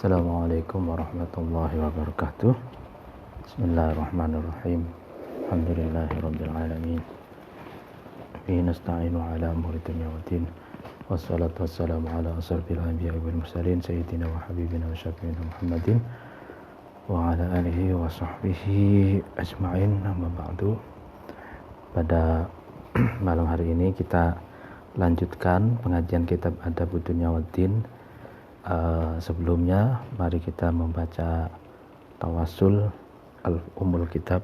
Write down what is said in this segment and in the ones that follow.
Assalamualaikum warahmatullahi wabarakatuh. Bismillahirrahmanirrahim. Alhamdulillahirabbil alamin. Bihi nasta'inu ala umuri dunya waddin. Wassalatu wassalamu ala asrofil anbiya'i wal mursalin sayyidina wa habibina wa syafi'ina Muhammadin wa ala alihi wa sahbihi ajma'in. Amma ba'du. Pada malam hari ini kita lanjutkan pengajian kitab Adabud Dunya Waddin. Sebelumnya mari kita membaca tawassul al-umul kitab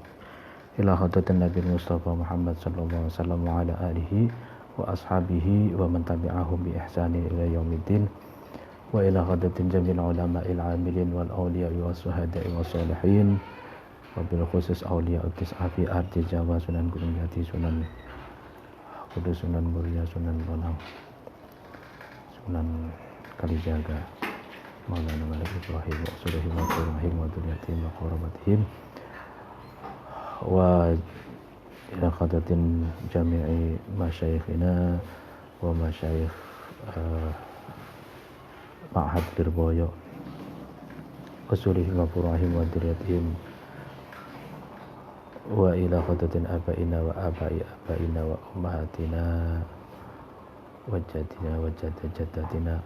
ila hadratin Nabi Mustafa Muhammad sallallahu alaihi wasallam wa ala alihi wa ashabihi wa man tabi'ahum bi ihsanin ila yaumiddin wa ila hadratin jamil ulama'il amilin wal awliya'i was suhada'i was salihin wa bil khusus awliya tis'afi ardi Jawa Sunan Gunung Jati Sunan Kudus Sunan Muria Sunan Bonang Sunan Kalijaga Maulana Malik Ibrahim wa Surahim wa Surahim wa Dunyatim wa Qurabatihim wa ila khadatin jami'i masyayikhina wa masyayikh Ma'had Lirboyo wa Surahim wa Surahim wa Dunyatim wa ila khadatin abaina wa abaina wa ummahatina wa jadina wa jadatina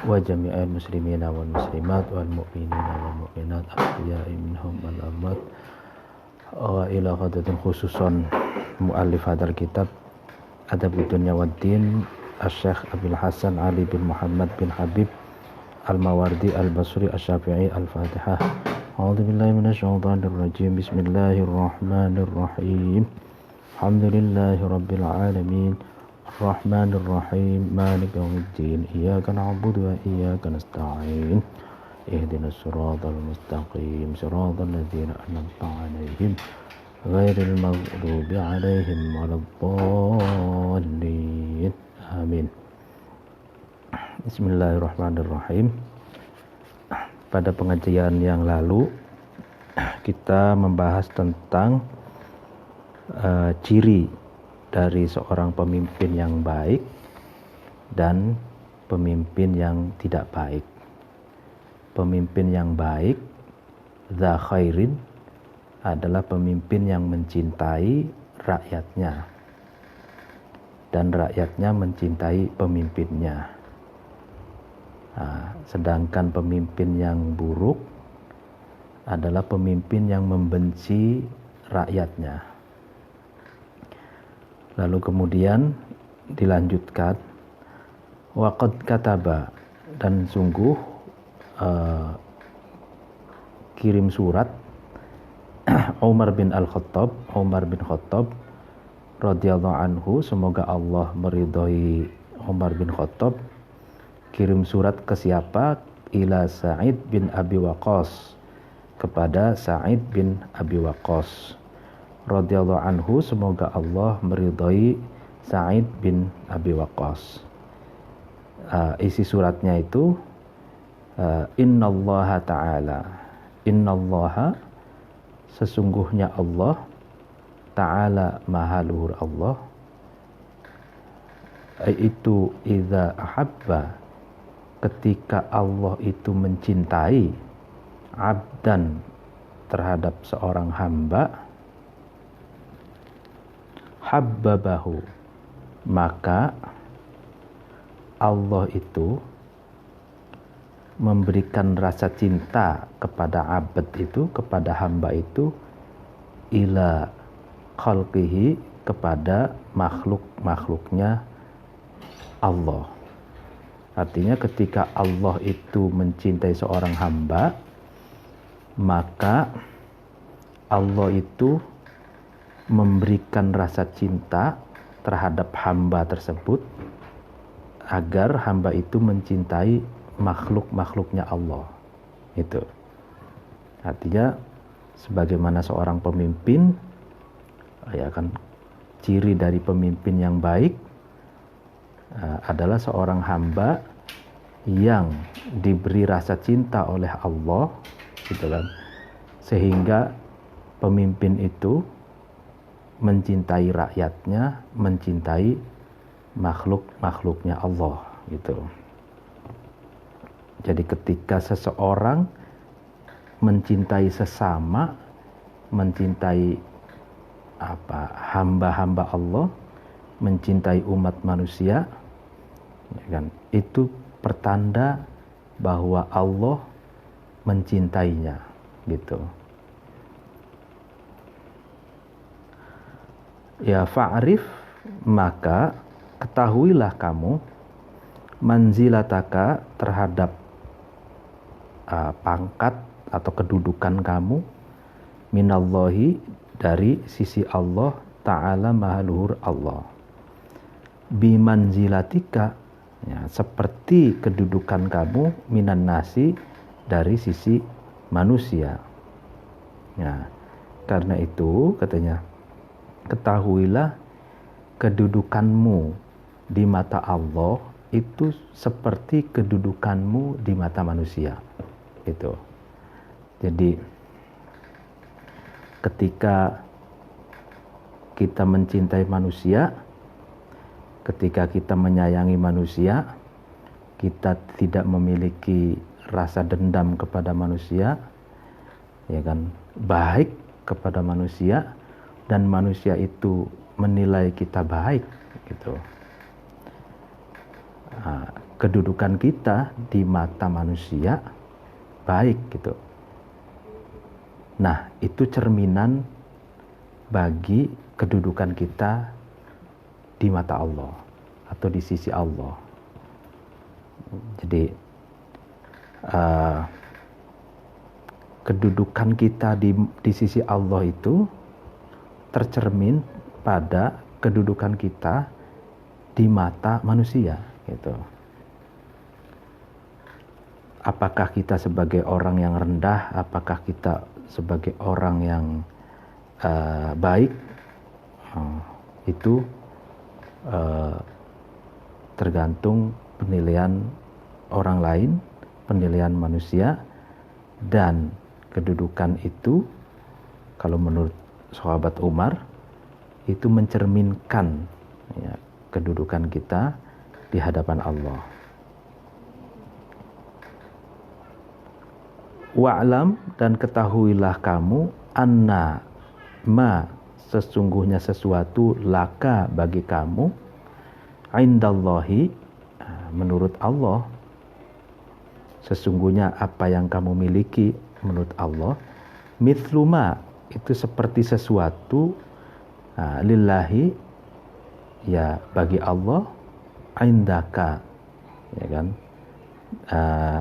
wa jami'al muslimina wal muslimat wal mu'minina wal mu'minat ahya'i minhum wal amwat wa ila qadatin khususan muallif hadzal kitab Adabud Dunya Waddin Asy-Syaikh Abil Hasan Ali bin Muhammad bin Habib Al-Mawardi Al-Basri Asy-Syafi'i Al-Fatihah. A'udzu billahi minasyaitonir rajim. Bismillahirrahmanirrahim. Alhamdulillahi rabbil alamin. الرحمن الرحيم مالك يوم الدين إياك نعبد وإياك نستعين اهدنا الصراط المستقيم صراط الذين أنعمت عليهم غير المغضوب عليهم ولا الضالين آمين. Bismillahirrahmanirrahim. Pada pengajian yang lalu kita membahas tentang ciri dari seorang pemimpin yang baik dan pemimpin yang tidak baik. Pemimpin yang baik, dza khairin, adalah pemimpin yang mencintai rakyatnya dan rakyatnya mencintai pemimpinnya. Sedangkan pemimpin yang buruk adalah pemimpin yang membenci rakyatnya. Lalu kemudian dilanjutkan waqad kataba, dan sungguh kirim surat Umar bin Khattab radhiyallahu anhu, semoga Allah meridhai Umar bin Khattab, kirim surat ke siapa? Ila Sa'id bin Abi Waqqas, kepada Sa'id bin Abi Waqqas radhiyallahu anhu, semoga Allah meridhai Sa'id bin Abi Waqqas. Isi suratnya itu innallaha ta'ala, innallaha, sesungguhnya Allah, ta'ala, maha luhur Allah, itu idza ahabba, ketika Allah itu mencintai abdan, terhadap seorang hamba, habbabahu, maka Allah itu memberikan rasa cinta kepada abad itu, kepada hamba itu, ila khalqihi, kepada makhluk-makhluknya Allah. Artinya ketika Allah itu mencintai seorang hamba, maka Allah itu memberikan rasa cinta terhadap hamba tersebut agar hamba itu mencintai makhluk-makhluknya Allah. Itu artinya sebagaimana seorang pemimpin, ya kan, ciri dari pemimpin yang baik adalah seorang hamba yang diberi rasa cinta oleh Allah, gitu kan, sehingga pemimpin itu mencintai rakyatnya, mencintai makhluk-makhluknya Allah, gitu. Jadi ketika seseorang mencintai sesama, mencintai hamba-hamba Allah, mencintai umat manusia, ya kan, itu pertanda bahwa Allah mencintainya, gitu. Ya fa'rif, maka ketahuilah kamu manzilataka terhadap pangkat atau kedudukan kamu minallahi dari sisi Allah Ta'ala Maha Luhur Allah. Bimanzilatika, ya, seperti kedudukan kamu minan nasi dari sisi manusia. Ya, karena itu katanya, ketahuilah kedudukanmu di mata Allah itu seperti kedudukanmu di mata manusia. Itu. Jadi ketika kita mencintai manusia, ketika kita menyayangi manusia, kita tidak memiliki rasa dendam kepada manusia, ya kan, baik kepada manusia, dan manusia itu menilai kita baik, gitu. Nah, kedudukan kita di mata manusia baik, gitu. Nah, itu cerminan bagi kedudukan kita di mata Allah atau di sisi Allah. Jadi kedudukan kita di sisi Allah itu tercermin pada kedudukan kita di mata manusia, gitu. Apakah kita sebagai orang yang rendah, apakah kita sebagai orang yang baik, itu tergantung penilaian orang lain, penilaian manusia, dan kedudukan itu kalau menurut sahabat Umar itu mencerminkan, ya, kedudukan kita di hadapan Allah. Wa'lam, dan ketahuilah kamu, anna ma, sesungguhnya sesuatu, laka, bagi kamu, indallahi, menurut Allah, sesungguhnya apa yang kamu miliki menurut Allah, mithluma, itu seperti sesuatu, lillahi, ya, bagi Allah, indaka, ya kan,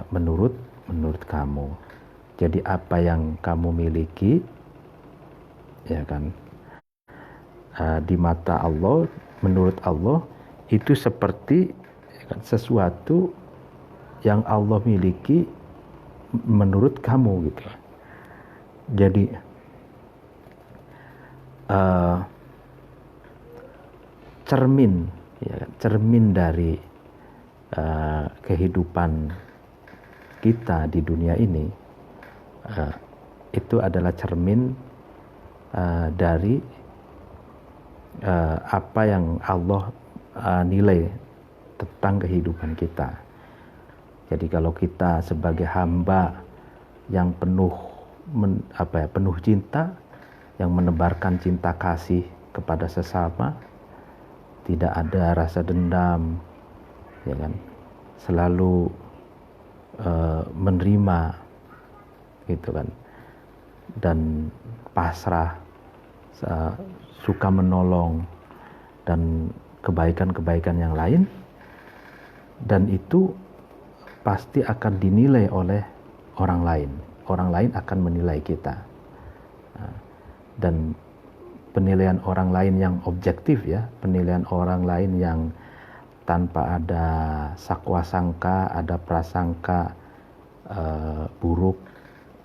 menurut kamu. Jadi apa yang kamu miliki, ya kan, di mata Allah, menurut Allah, itu seperti, ya kan, sesuatu yang Allah miliki menurut kamu, gitu. Jadi cermin, ya, cermin dari kehidupan kita di dunia ini, itu adalah cermin dari apa yang Allah nilai tentang kehidupan kita. Jadi kalau kita sebagai hamba yang penuh cinta, yang menebarkan cinta kasih kepada sesama, tidak ada rasa dendam, ya kan, selalu menerima, gitu kan, dan pasrah, suka menolong, dan kebaikan-kebaikan yang lain, dan itu pasti akan dinilai oleh orang lain. Orang lain akan menilai kita. Dan penilaian orang lain yang objektif, ya, penilaian orang lain yang tanpa ada sakwa sangka, ada prasangka buruk,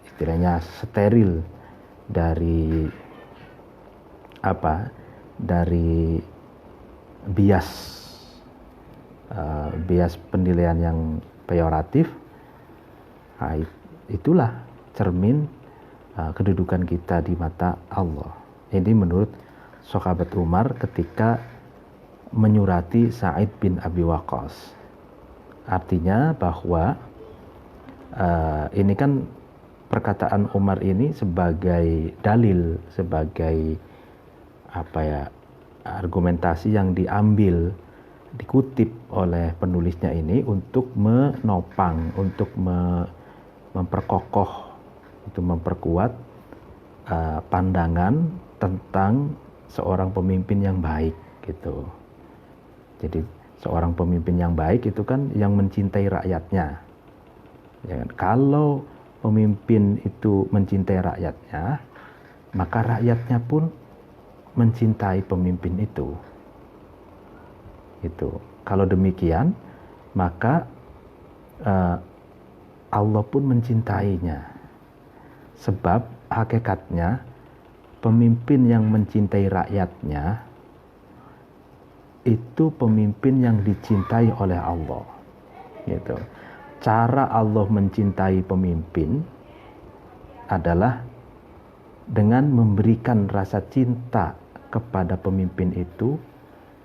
istilahnya steril dari dari bias penilaian yang peyoratif. Nah, itulah cermin kedudukan kita di mata Allah. Ini menurut sahabat Umar ketika menyurati Sa'id bin Abi Waqqas. Artinya bahwa ini kan perkataan Umar ini sebagai dalil, sebagai argumentasi yang dikutip oleh penulisnya ini untuk menopang, untuk memperkokoh, untuk memperkuat pandangan tentang seorang pemimpin yang baik gitu. Jadi seorang pemimpin yang baik itu kan yang mencintai rakyatnya. Ya kan? Kalau pemimpin itu mencintai rakyatnya, maka rakyatnya pun mencintai pemimpin itu. Itu. Kalau demikian, maka Allah pun mencintainya. Sebab hakikatnya pemimpin yang mencintai rakyatnya itu pemimpin yang dicintai oleh Allah. Gitu. Cara Allah mencintai pemimpin adalah dengan memberikan rasa cinta kepada pemimpin itu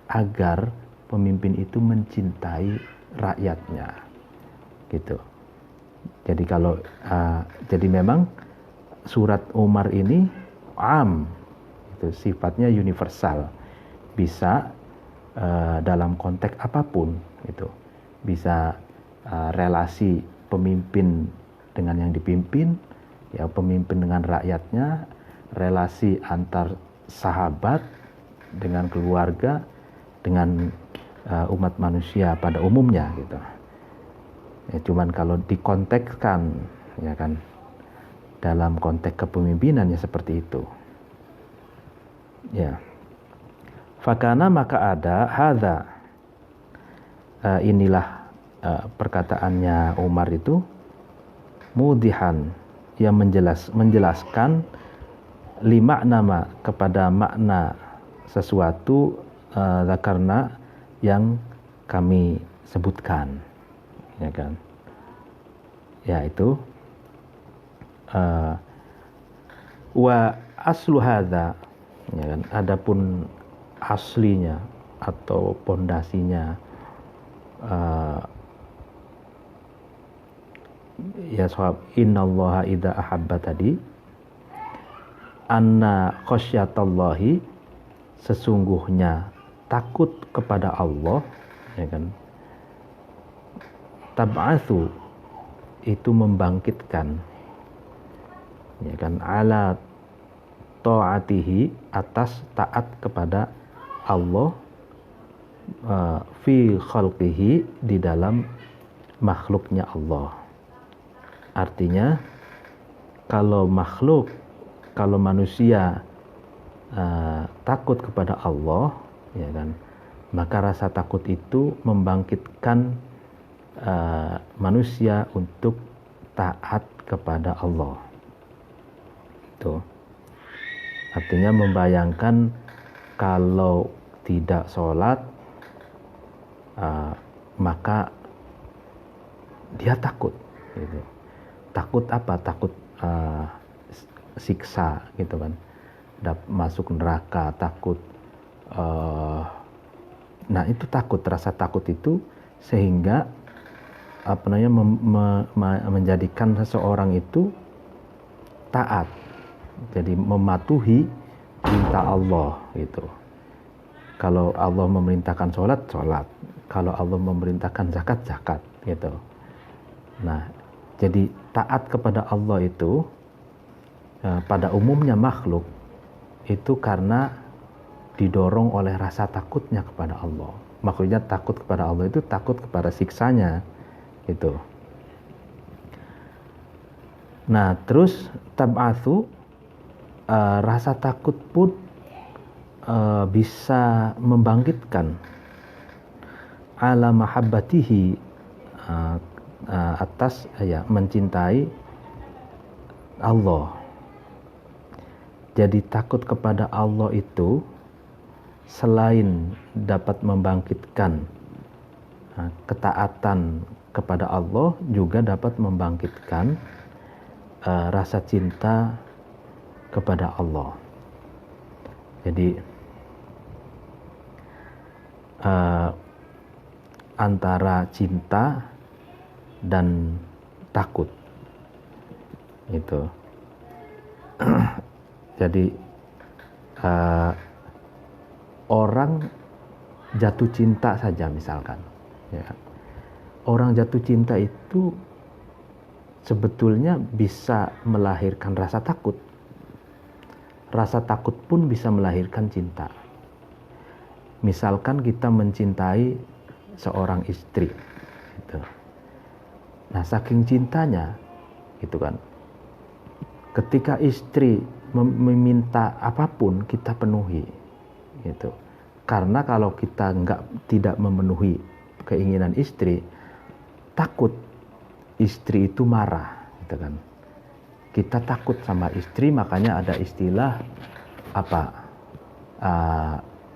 agar pemimpin itu mencintai rakyatnya. Gitu. Jadi jadi memang surat Umar ini itu sifatnya universal, bisa dalam konteks apapun, gitu. Bisa relasi pemimpin dengan yang dipimpin, ya pemimpin dengan rakyatnya, relasi antar sahabat dengan keluarga, dengan umat manusia pada umumnya, gitu. Ya, cuman kalau dikontekskan, ya kan, dalam konteks kepemimpinan ya seperti itu. Ya. Fakana maka ada hadza. Inilah perkataannya Umar itu mudihan, yang menjelaskan lima nama kepada makna sesuatu karena yang kami sebutkan, ya kan, yaitu wa aslu hadza, ya kan, adapun aslinya atau pondasinya ya sahab, innallaha idza ahabba tadi, anna khasyatallahi, sesungguhnya takut kepada Allah, ya kan, tab'atsu, itu membangkitkan, ya kan, ala ta'atihi, atas taat kepada Allah, fi khalqihi, di dalam makhluknya Allah. Artinya kalau manusia takut kepada Allah, ya kan, maka rasa takut itu membangkitkan manusia untuk taat kepada Allah. Itu artinya membayangkan kalau tidak sholat, maka dia takut, gitu. Takut apa? Takut siksa, gitu kan, masuk neraka, takut. Nah itu takut, rasa takut itu sehingga menjadikan seseorang itu taat, jadi mematuhi perintah Allah, gitu. Kalau Allah memerintahkan sholat, kalau Allah memerintahkan zakat, gitu. Nah, jadi taat kepada Allah itu pada umumnya makhluk itu karena didorong oleh rasa takutnya kepada Allah. Maksudnya takut kepada Allah itu takut kepada siksanya, gitu. Nah, terus tab'atsu, rasa takut pun bisa membangkitkan ala mahabbatihi, atas mencintai Allah. Jadi takut kepada Allah itu selain dapat membangkitkan ketaatan kepada Allah, juga dapat membangkitkan rasa cinta kepada Allah. Jadi antara cinta dan takut, Itu. Jadi orang jatuh cinta saja misalkan, ya. Orang jatuh cinta itu sebetulnya bisa melahirkan rasa takut. Rasa takut pun bisa melahirkan cinta. Misalkan kita mencintai seorang istri, gitu. Nah, saking cintanya, gitu kan. Ketika istri meminta apapun, kita penuhi, gitu. Karena kalau kita tidak memenuhi keinginan istri, takut istri itu marah, gitu kan. Kita takut sama istri, makanya ada istilah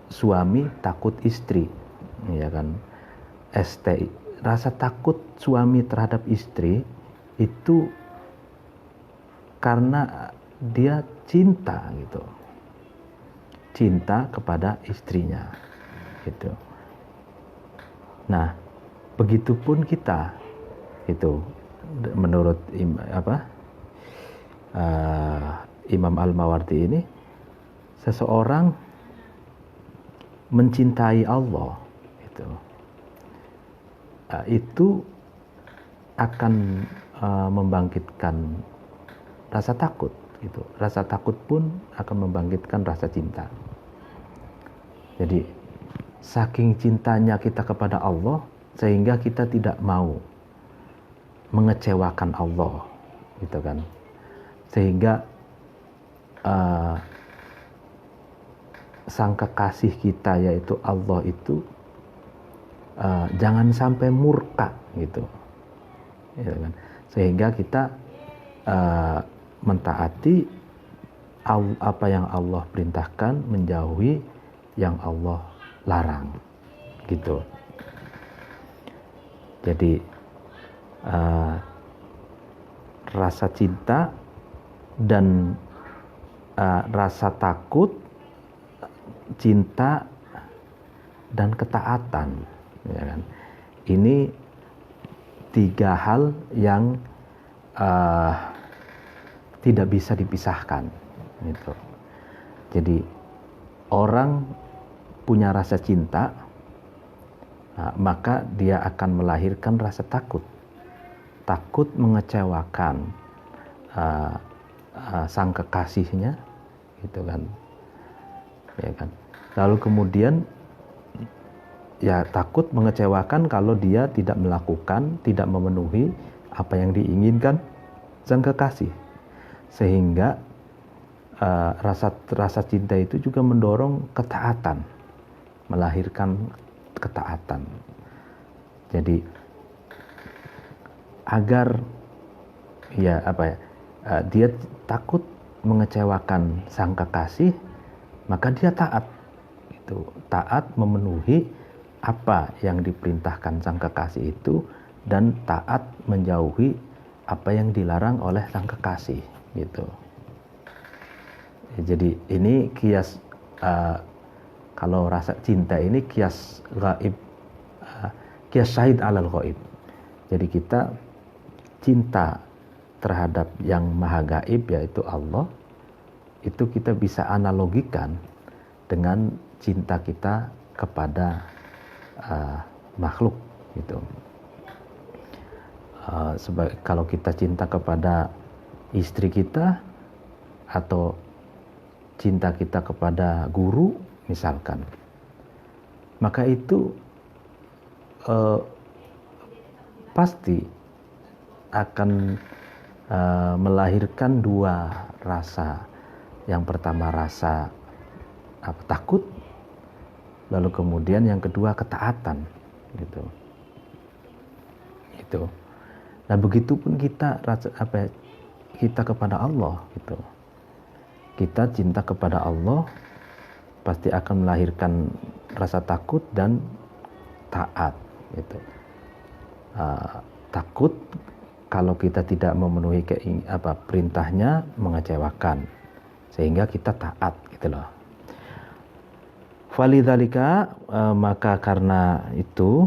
suami takut istri, ya kan. STI. Rasa takut suami terhadap istri itu karena dia cinta, gitu. Cinta kepada istrinya, gitu. Nah, begitupun kita, itu menurut Imam Al-Mawardi ini, seseorang mencintai Allah, itu akan membangkitkan rasa takut, gitu. Rasa takut pun akan membangkitkan rasa cinta. Jadi saking cintanya kita kepada Allah sehingga kita tidak mau mengecewakan Allah, gitu kan. Sehingga sang kekasih kita yaitu Allah itu jangan sampai murka, gitu, ya kan? Sehingga kita mentaati apa yang Allah perintahkan, menjauhi yang Allah larang, gitu. Jadi rasa cinta dan rasa takut, cinta dan ketaatan, ya kan? Ini 3 hal yang tidak bisa dipisahkan, gitu. Jadi orang punya rasa cinta, maka dia akan melahirkan rasa takut. Takut mengecewakan sang kekasihnya, gitu kan. Ya kan. Lalu kemudian ya takut mengecewakan kalau dia tidak melakukan, tidak memenuhi apa yang diinginkan sang kekasih. Sehingga rasa cinta itu juga mendorong ketaatan, melahirkan ketaatan. Jadi agar dia takut mengecewakan sang kekasih, maka dia taat, itu taat memenuhi apa yang diperintahkan sang kekasih itu, dan taat menjauhi apa yang dilarang oleh sang kekasih, gitu. Jadi ini kias, kalau rasa cinta ini kias gaib, kias syahid alal gaib. Jadi kita cinta terhadap yang maha gaib yaitu Allah, itu kita bisa analogikan dengan cinta kita kepada makhluk, gitu. Kalau kita cinta kepada istri kita atau cinta kita kepada guru misalkan, maka itu pasti akan melahirkan 2 rasa. Yang pertama rasa takut, lalu kemudian yang kedua ketaatan, gitu. Gitu. Nah, begitupun kita kita kepada Allah, gitu. Kita cinta kepada Allah pasti akan melahirkan rasa takut dan taat, gitu. Takut kalau kita tidak memenuhi perintahnya, mengecewakan, sehingga kita taat, gitu loh. Falidzalika, maka karena itu,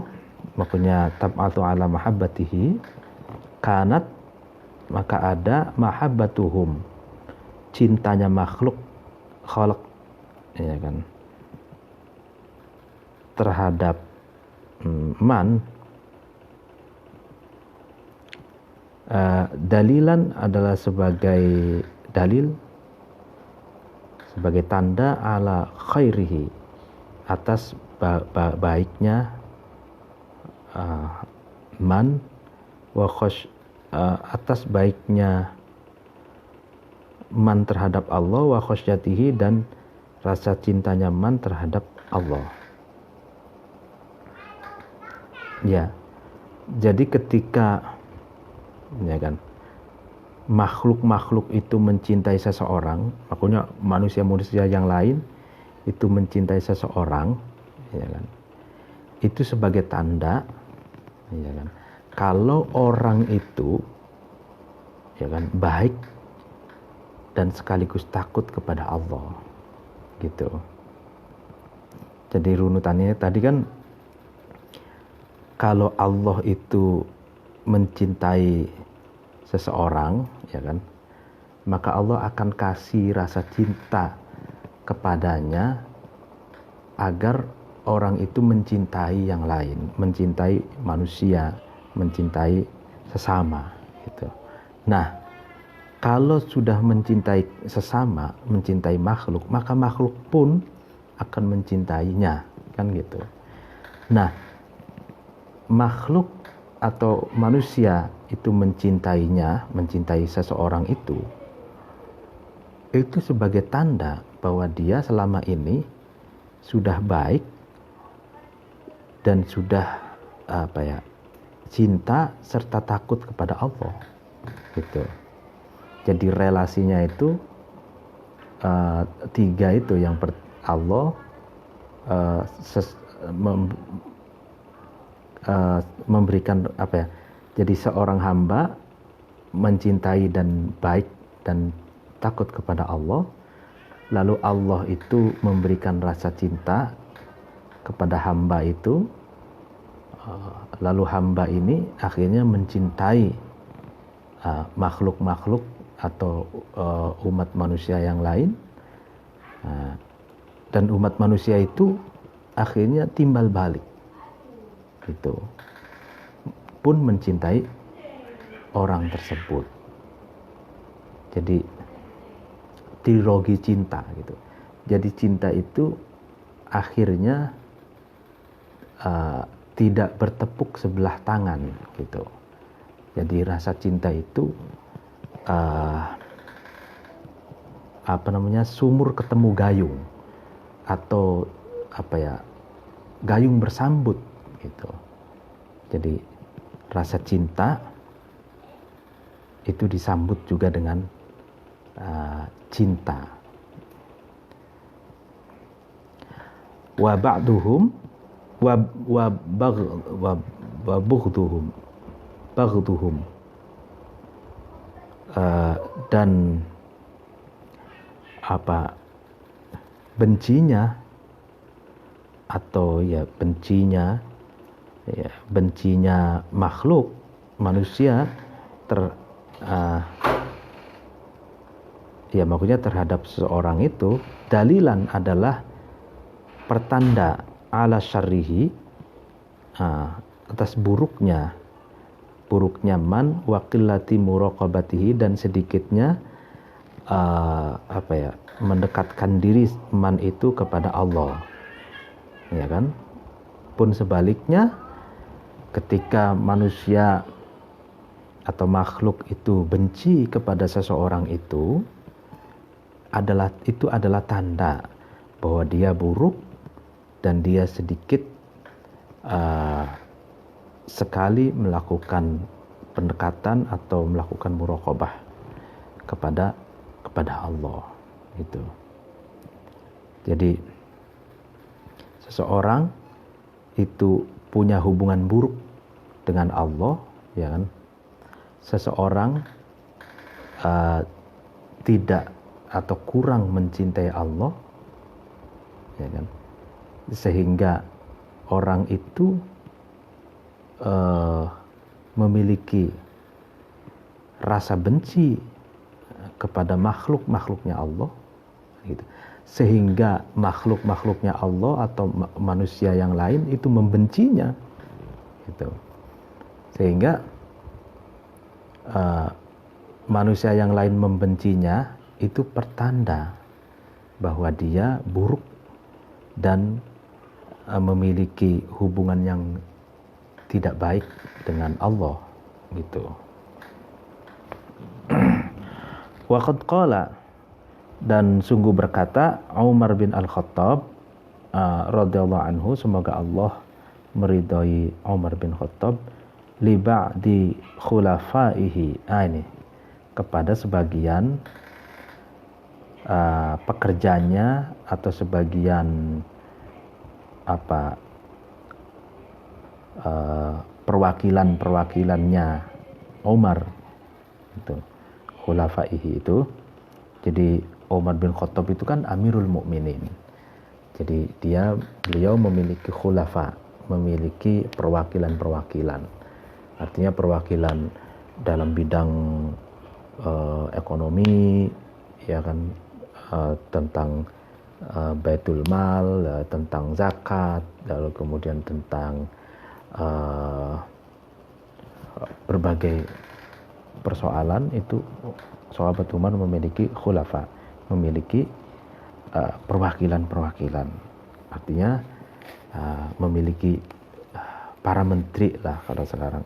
makanya tab'atu ala mahabbatihi kanat maka ada mahabbatuhum, cintanya makhluk khalq, ya kan, terhadap man. Dalilan adalah sebagai dalil, sebagai tanda ala khairihi, atas baiknya man, wa atas baiknya man terhadap Allah, wa khosyatihi, dan rasa cintanya man terhadap Allah. Ya, jadi ketika, ya kan, makhluk-makhluk itu mencintai seseorang, makanya manusia-manusia yang lain itu mencintai seseorang, ya kan, itu sebagai tanda, ya kan, kalau orang itu, ya kan, baik dan sekaligus takut kepada Allah, gitu. Jadi runutannya tadi kan, kalau Allah itu mencintai seseorang, ya kan, maka Allah akan kasih rasa cinta kepadanya agar orang itu mencintai yang lain, mencintai manusia, mencintai sesama, gitu. Nah, kalau sudah mencintai sesama, mencintai makhluk, maka makhluk pun akan mencintainya, kan gitu. Nah, makhluk atau manusia itu mencintainya, mencintai seseorang itu sebagai tanda bahwa dia selama ini sudah baik dan sudah cinta serta takut kepada Allah, gitu. Jadi relasinya itu tiga itu, yang Allah memberikan jadi seorang hamba mencintai dan baik dan takut kepada Allah, lalu Allah itu memberikan rasa cinta kepada hamba itu, lalu hamba ini akhirnya mencintai makhluk-makhluk atau umat manusia yang lain, dan umat manusia itu akhirnya timbal balik, gitu, pun mencintai orang tersebut. Jadi trilogi cinta, gitu. Jadi cinta itu akhirnya tidak bertepuk sebelah tangan, gitu. Jadi rasa cinta itu sumur ketemu gayung, atau gayung bersambut, gitu. Jadi rasa cinta itu disambut juga dengan cinta. Wa ba'duhum wa bughduhum dan bencinya, atau bencinya makhluk manusia maksudnya terhadap seseorang itu, dalilan adalah pertanda ala syarrihi, atas buruknya man, wa qillati muraqabatihi, dan sedikitnya mendekatkan diri man itu kepada Allah, ya kan. Pun sebaliknya, ketika manusia atau makhluk itu benci kepada seseorang itu adalah tanda bahwa dia buruk dan dia sedikit sekali melakukan pendekatan atau melakukan muraqabah kepada Allah, gitu. Jadi seseorang itu punya hubungan buruk dengan Allah, ya kan. Seseorang tidak atau kurang mencintai Allah, ya kan, sehingga orang itu memiliki rasa benci kepada makhluk-makhluknya Allah, gitu. Sehingga makhluk-makhluknya Allah atau manusia yang lain itu membencinya, gitu. Sehingga manusia yang lain membencinya itu pertanda bahwa dia buruk dan memiliki hubungan yang tidak baik dengan Allah, gitu. Wa qad qala, dan sungguh berkata Umar bin Al-Khattab radhiyallahu anhu, semoga Allah meridhai Umar bin Khattab, li ba'di khulafaihi, ini kepada sebagian pekerjanya atau sebagian perwakilannya Umar itu, khulafaihi itu. Jadi Umar bin Khattab itu kan Amirul Mukminin. Jadi beliau memiliki khulafa, memiliki perwakilan-perwakilan. Artinya perwakilan dalam bidang ekonomi, ya kan, tentang Baitul Mal, tentang zakat, lalu kemudian tentang berbagai persoalan itu sahabat Umar memiliki khulafa, memiliki perwakilan-perwakilan. Artinya memiliki para menteri lah kalau sekarang,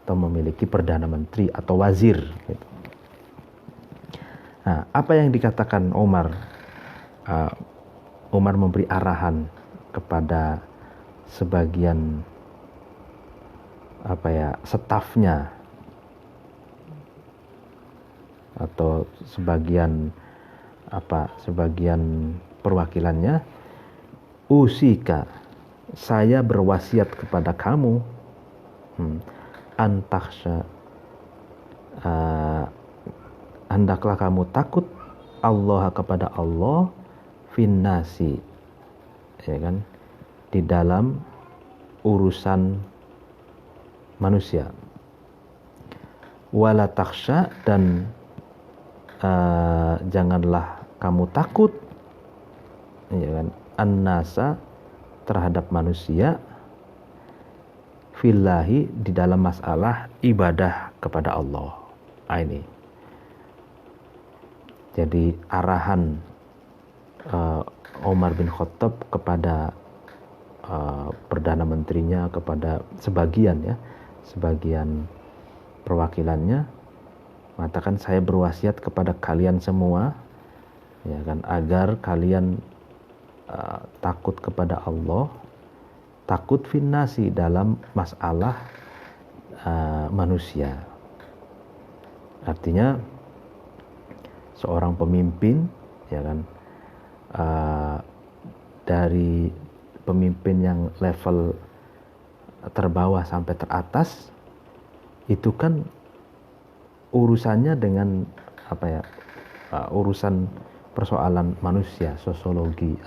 atau memiliki perdana menteri atau wazir, gitu. Nah, apa yang dikatakan Umar? Umar memberi arahan kepada sebagian stafnya atau sebagian perwakilannya, usika, saya berwasiat kepada kamu, antaksha, hendaklah kamu takut Allah, kepada Allah, finnasi, ya kan, di dalam urusan manusia, wala taksha, dan janganlah kamu takut, ya kan, annasa, terhadap manusia, fillahi, di dalam masalah ibadah kepada Allah. Ini jadi arahan Umar bin Khattab kepada perdana menterinya, kepada sebagian perwakilannya, mengatakan saya berwasiat kepada kalian semua, ya kan, agar kalian takut kepada Allah, takut finnasi, dalam masalah manusia. Artinya seorang pemimpin, ya kan, dari pemimpin yang level terbawah sampai teratas itu kan urusannya dengan urusan persoalan manusia, sosiologi,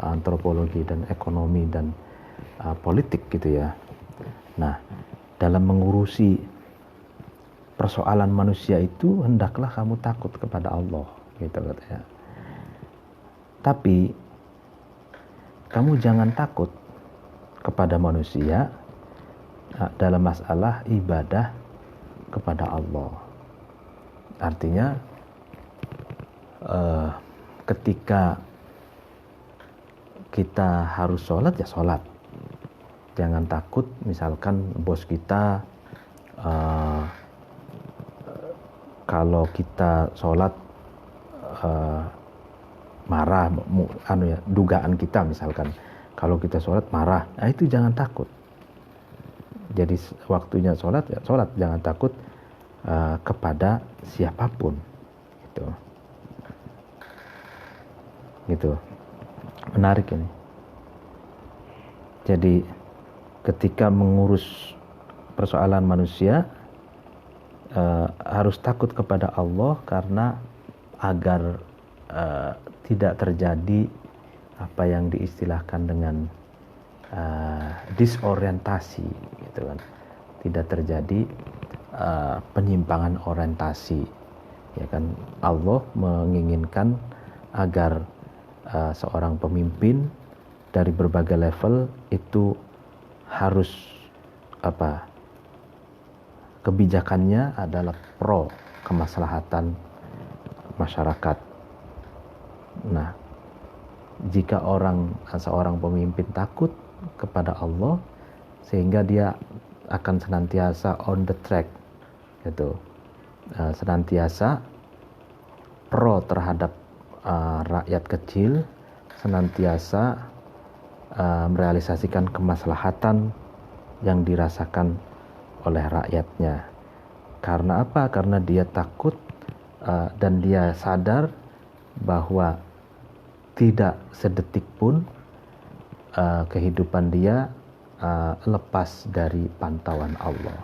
antropologi, dan ekonomi, dan politik, gitu ya. Nah, dalam mengurusi persoalan manusia itu hendaklah kamu takut kepada Allah, gitu katanya. Tapi kamu jangan takut kepada manusia dalam masalah ibadah kepada Allah. Artinya ketika kita harus sholat, ya sholat. Jangan takut misalkan bos kita kalau kita sholat marah, dugaan kita misalkan kalau kita sholat marah, nah itu jangan takut. Jadi waktunya sholat, ya sholat, jangan takut kepada siapapun, gitu. Menarik ini. Jadi ketika mengurus persoalan manusia harus takut kepada Allah, karena agar tidak terjadi apa yang diistilahkan dengan disorientasi, gitu kan. Tidak terjadi penyimpangan orientasi. Ya kan, Allah menginginkan agar seorang pemimpin dari berbagai level itu harus kebijakannya adalah pro kemaslahatan masyarakat. Nah, jika seorang pemimpin takut kepada Allah, sehingga dia akan senantiasa on the track, gitu, senantiasa pro terhadap rakyat kecil, senantiasa merealisasikan kemaslahatan yang dirasakan oleh rakyatnya. Karena apa? Karena dia takut dan dia sadar bahwa tidak sedetik pun kehidupan dia lepas dari pantauan Allah.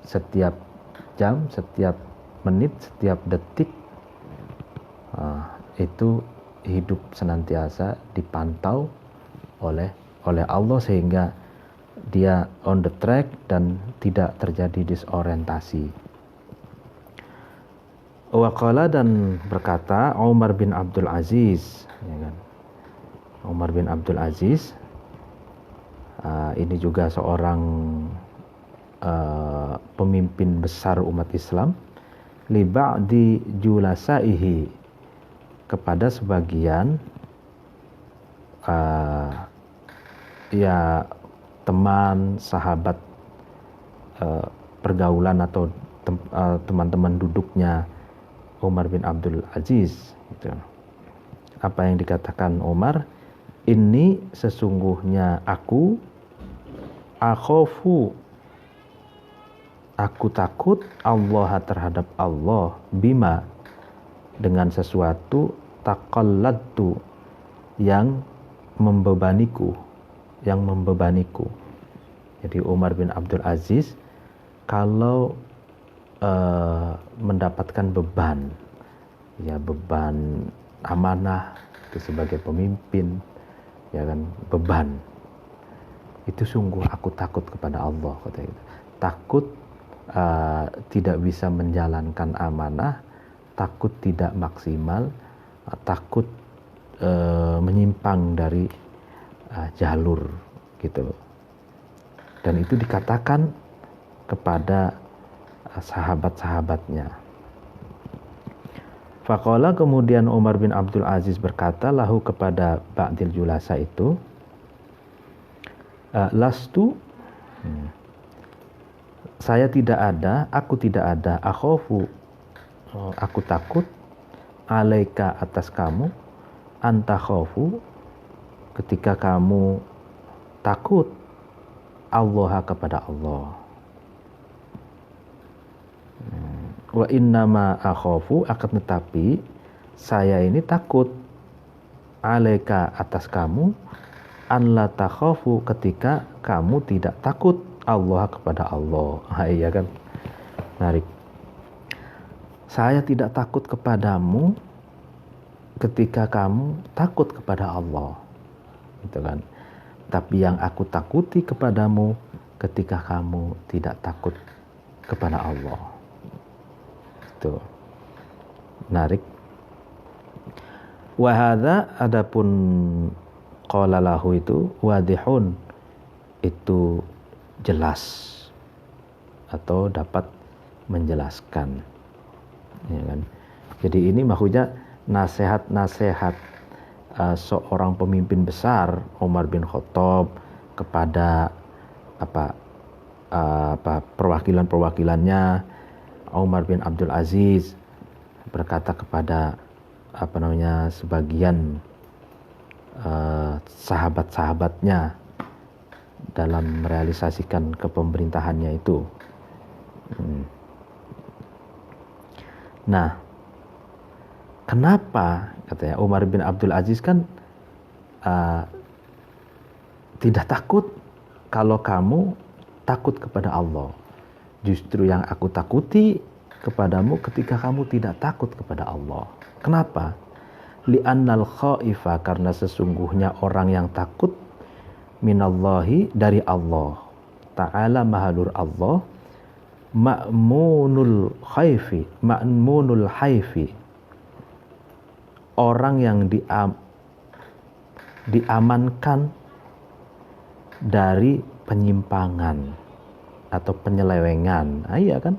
Setiap jam, setiap menit, setiap detik itu hidup senantiasa dipantau oleh Allah, sehingga dia on the track dan tidak terjadi disorientasi. Waqala, dan berkata Umar bin Abdul Aziz, ya kan? Umar bin Abdul Aziz ini juga seorang pemimpin besar umat Islam, li ba'di julasaihi, kepada sebagian teman, sahabat, pergaulan atau teman-teman duduknya Umar bin Abdul Aziz, gitu. Apa yang dikatakan Umar? Ini sesungguhnya aku akhofu, aku takut Allah terhadap Allah, bima, dengan sesuatu, taqalladtu, yang membebaniku. Jadi Umar bin Abdul Aziz kalau mendapatkan beban amanah itu sebagai pemimpin, ya kan, beban itu, sungguh aku takut kepada Allah, kata itu. Takut tidak bisa menjalankan amanah, takut tidak maksimal, takut menyimpang dari jalur, gitu. Dan itu dikatakan kepada sahabat-sahabatnya. Faqala, kemudian Umar bin Abdul Aziz berkata lahu kepada ba'dil julasa itu, lastu, aku tidak ada, akhofu, aku takut, alaika, atas kamu, anta khofu, ketika kamu takut, Allah, kepada Allah. Wa innama akhofu, akan tetapi saya ini takut, alaika, atas kamu, an la takhofu, ketika kamu tidak takut, Allah, kepada Allah. Iya kan, menarik. Saya tidak takut kepadamu ketika kamu takut kepada Allah, gitu kan. Tapi yang aku takuti kepadamu ketika kamu tidak takut kepada Allah. Itu menarik. Wa hadza, adapun qala lahu itu wadihun, itu jelas atau dapat menjelaskan, ya kan. Jadi ini maksudnya nasihat-nasihat seorang pemimpin besar, Umar bin Khattab, kepada perwakilan-perwakilannya. Umar bin Abdul Aziz berkata kepada sebagian sahabat-sahabatnya dalam merealisasikan kepemerintahannya itu. Nah, kenapa, katanya, Umar bin Abdul Aziz kan tidak takut kalau kamu takut kepada Allah. Justru yang aku takuti kepadamu ketika kamu tidak takut kepada Allah. Kenapa? Li'annal khaifa, karena sesungguhnya orang yang takut, minallahi, dari Allah Ta'ala, mahalur Allah, ma'munul haifi, orang yang diamankan dari penyimpangan atau penyelewengan. Iya kan?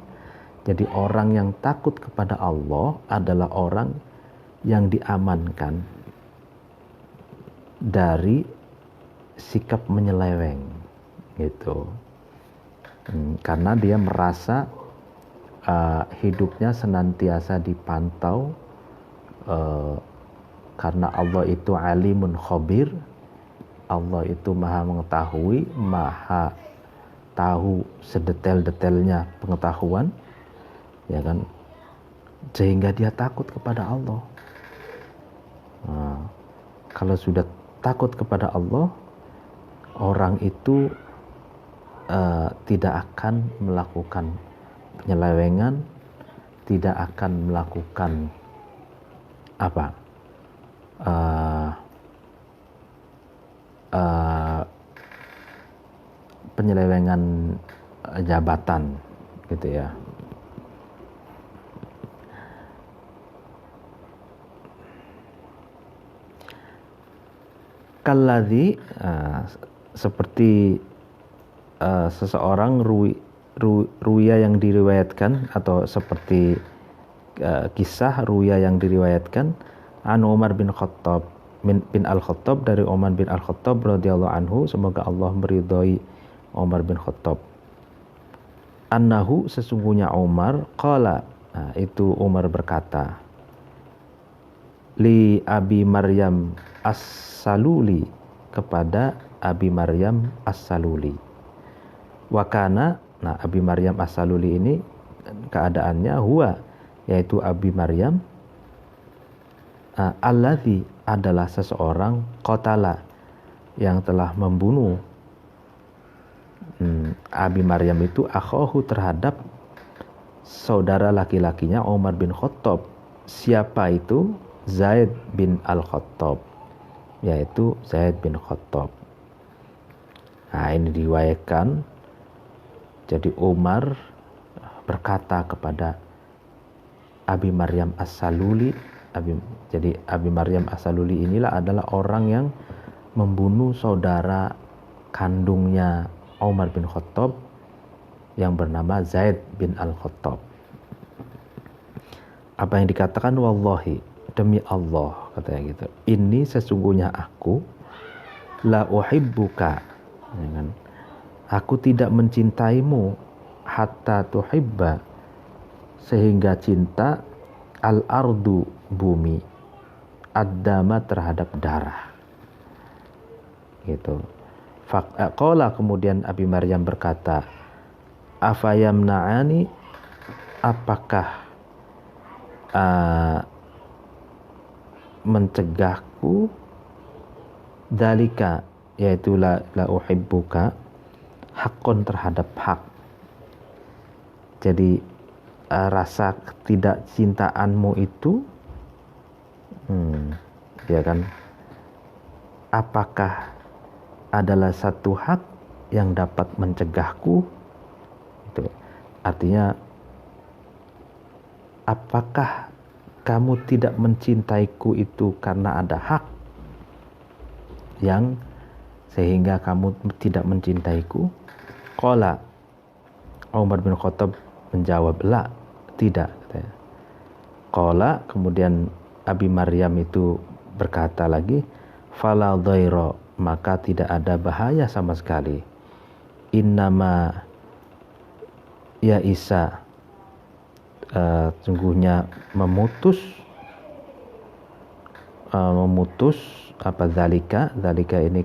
Jadi orang yang takut kepada Allah adalah orang yang diamankan dari sikap menyeleweng gitu. Karena dia merasa hidupnya senantiasa dipantau, karena Allah itu alimun khabir, Allah itu maha mengetahui, maha tahu sedetail-detailnya pengetahuan, ya kan, sehingga dia takut kepada Allah. Nah, kalau sudah takut kepada Allah, orang itu tidak akan melakukan penyelewengan, tidak akan melakukan penyelewengan jabatan gitu ya. Kalladzi, seperti seseorang ruya yang diriwayatkan, atau seperti kisah ruya yang diriwayatkan an Umar bin Khattab bin Al-Khattab, dari Umar bin Al-Khattab radhiyallahu anhu, semoga Allah meridhai Umar bin Khattab. Annahu, sesungguhnya Umar, qala, itu Umar berkata, li Abi Maryam As-Saluli, kepada Abi Maryam As-Saluli. Wakana, Abi Maryam As-Saluli ini keadaannya huwa, yaitu Abi Maryam, alladzi, adalah seseorang, qatala, yang telah membunuh Abi Maryam itu akhahu, terhadap saudara laki-lakinya Umar bin Khattab. Siapa itu? Zaid bin Al-Khattab, yaitu Zaid bin Khattab. Nah, ini diriwayatkan, jadi Umar berkata kepada Abi Maryam As-Saluli, jadi Abi Maryam As-Saluli inilah adalah orang yang membunuh saudara kandungnya Umar bin Khattab yang bernama Zaid bin Al-Khattab. Apa yang dikatakan? Wallahi, demi Allah, katanya gitu, ini sesungguhnya aku la uhibbuka, ya kan? Aku tidak mencintaimu, hatta tuhibba, sehingga cinta, al-ardu, bumi, ad-dama, terhadap darah, gitu. Faqala, kemudian Abi Maryam berkata, afayamna'ani, apakah mencegahku, dalika, yaitu la uhibbuka, hakon, terhadap hak. Jadi rasa ketidakcintaanmu itu, ya kan, apakah adalah satu hak yang dapat mencegahku? Itu artinya, apakah kamu tidak mencintaiku itu karena ada hak yang sehingga kamu tidak mencintaiku? Qala, Umar bin Khattab menjawab, la, tidak. Qala, kemudian Abi Maryam itu berkata lagi, fala dhaira, maka tidak ada bahaya sama sekali. Innama ya Isa, sungguhnya memutus apa, zalika ini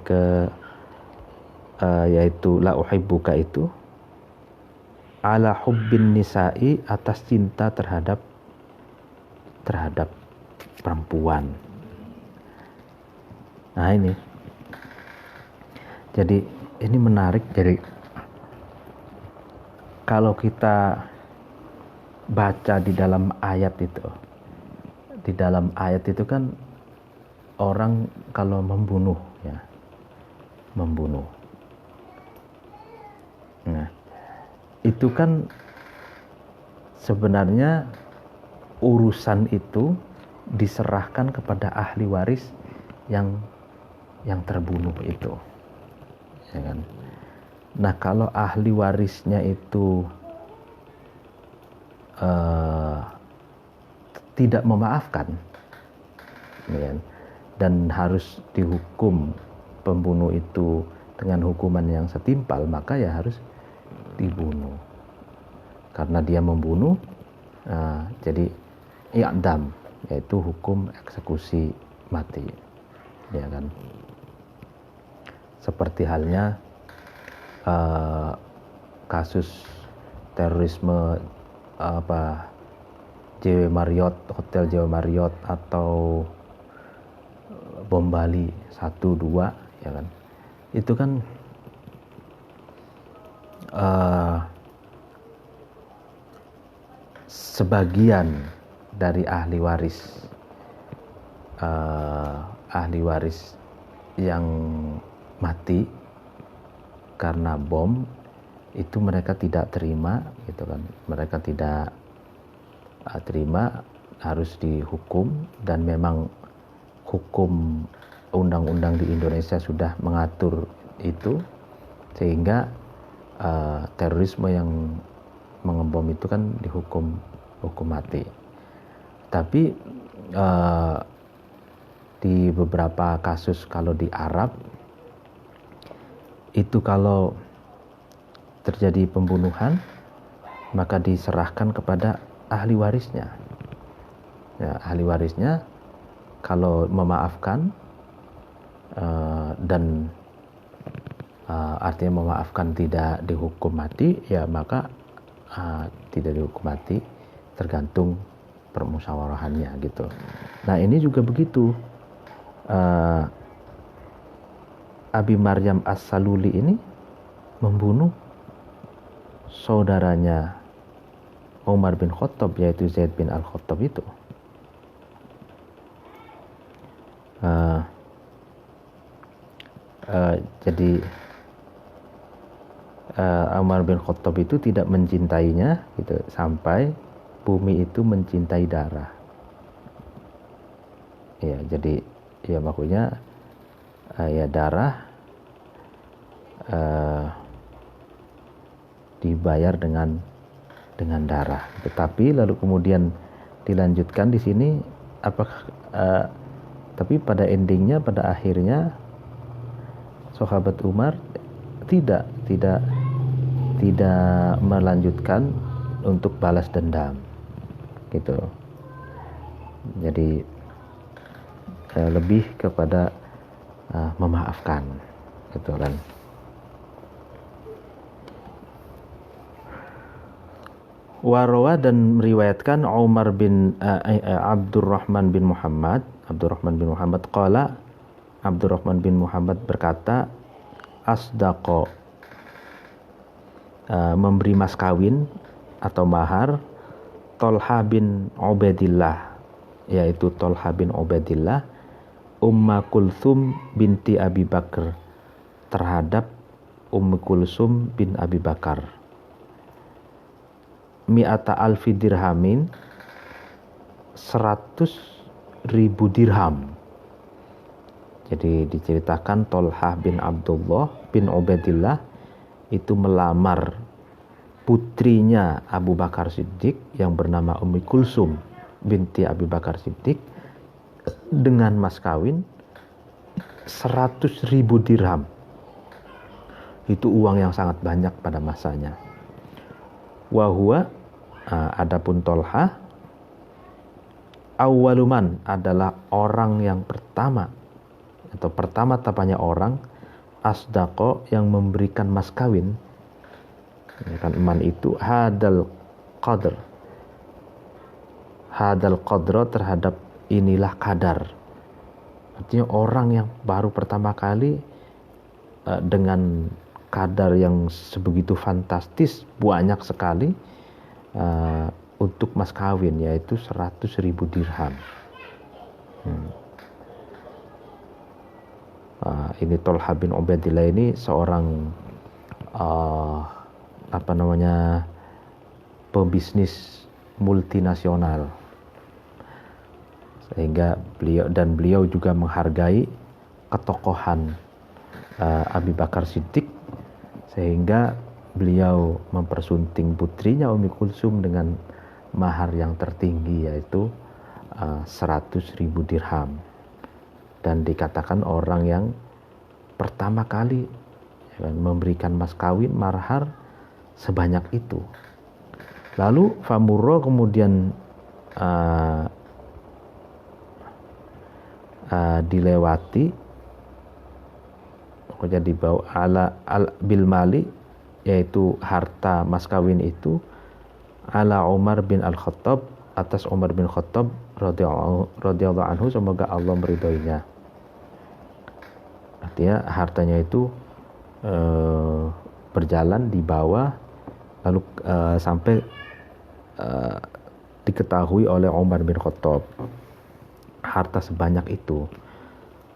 yaitu la uhibbuka itu, ala hubbin nisa'i, atas cinta terhadap perempuan. Nah, ini jadi ini menarik. Jadi kalau kita baca di dalam ayat itu kan orang kalau membunuh, nah itu kan sebenarnya urusan itu diserahkan kepada ahli waris yang terbunuh itu, ya kan? Nah, kalau ahli warisnya itu tidak memaafkan, ya kan? Dan harus dihukum pembunuh itu dengan hukuman yang setimpal, maka ya harus dibunuh. Karena dia membunuh, jadi i'dam, yaitu hukum eksekusi mati, ya kan? Seperti halnya kasus terorisme JW Marriott, Hotel JW Marriott, atau bom Bali 1, 2, ya kan? Itu kan sebagian dari ahli waris yang mati karena bom itu mereka tidak terima, gitu kan? Mereka tidak terima, harus dihukum, dan memang hukum undang-undang di Indonesia sudah mengatur itu, sehingga terorisme yang mengebom itu kan dihukum mati. Tapi di beberapa kasus, kalau di Arab itu, kalau terjadi pembunuhan maka diserahkan kepada ahli warisnya. Ya, ahli warisnya kalau memaafkan, dan artinya memaafkan, tidak dihukum mati, ya maka tidak dihukum mati, tergantung permusyawarahannya, gitu. Nah, ini juga begitu. Abi Maryam As-Saluli ini membunuh saudaranya Umar bin Khattab, yaitu Zaid bin Al-Khattab itu. Jadi Umar bin Khattab itu tidak mencintainya, gitu, sampai bumi itu mencintai darah. Ya, jadi ya maksudnya ya darah dibayar dengan darah. Tetapi lalu kemudian dilanjutkan di sini, tapi pada endingnya, pada akhirnya sahabat Umar tidak melanjutkan untuk balas dendam, gitu. Jadi lebih kepada memaafkan, gitu kan. Warawa, dan meriwayatkan Umar bin Abdurrahman bin Muhammad qala, Abdurrahman bin Muhammad berkata, asdaqa, memberi mas kawin atau mahar, Tolha bin Ubaidillah, yaitu Tolha bin Ubaidillah, Umma Kulthum binti Abi Bakar, terhadap Ummu Kulsum bin Abi Bakar, mi'ata alfi dirhamin, 100.000 dirham. Jadi diceritakan Tolha bin Abdullah bin Ubaidillah itu melamar putrinya Abu Bakar Siddiq yang bernama Ummu Kulsum binti Abi Bakar Siddiq dengan mas kawin 100.000 dirham. Itu uang yang sangat banyak pada masanya. Wahua, adapun Tolha, awwaluman, adalah orang yang pertama, atau pertama-tamanya orang, asdaqo, yang memberikan mas kawin, kan eman itu, hadal qadra, terhadap inilah kadar. Artinya orang yang baru pertama kali dengan kadar yang sebegitu fantastis, banyak sekali untuk mas kawin, yaitu 100.000 dirham. Ini Tolha bin Ubaidillah ini seorang pebisnis multinasional, sehingga beliau juga menghargai ketokohan Abi Bakar Siddiq, sehingga beliau mempersunting putrinya Ummi Kulsum dengan mahar yang tertinggi, yaitu 100.000 dirham, dan dikatakan orang yang pertama kali memberikan mas kawin mahar sebanyak itu. Lalu Famurro kemudian dilewati, kemudian dibawa bil mali, yaitu harta mas kawin itu, ala Umar bin Al-Khattab, atas Umar bin Khattab radhiyallahu anhu, semoga Allah meridhoinya. Artinya hartanya itu berjalan dibawa, lalu sampai diketahui oleh Umar bin Khattab harta sebanyak itu.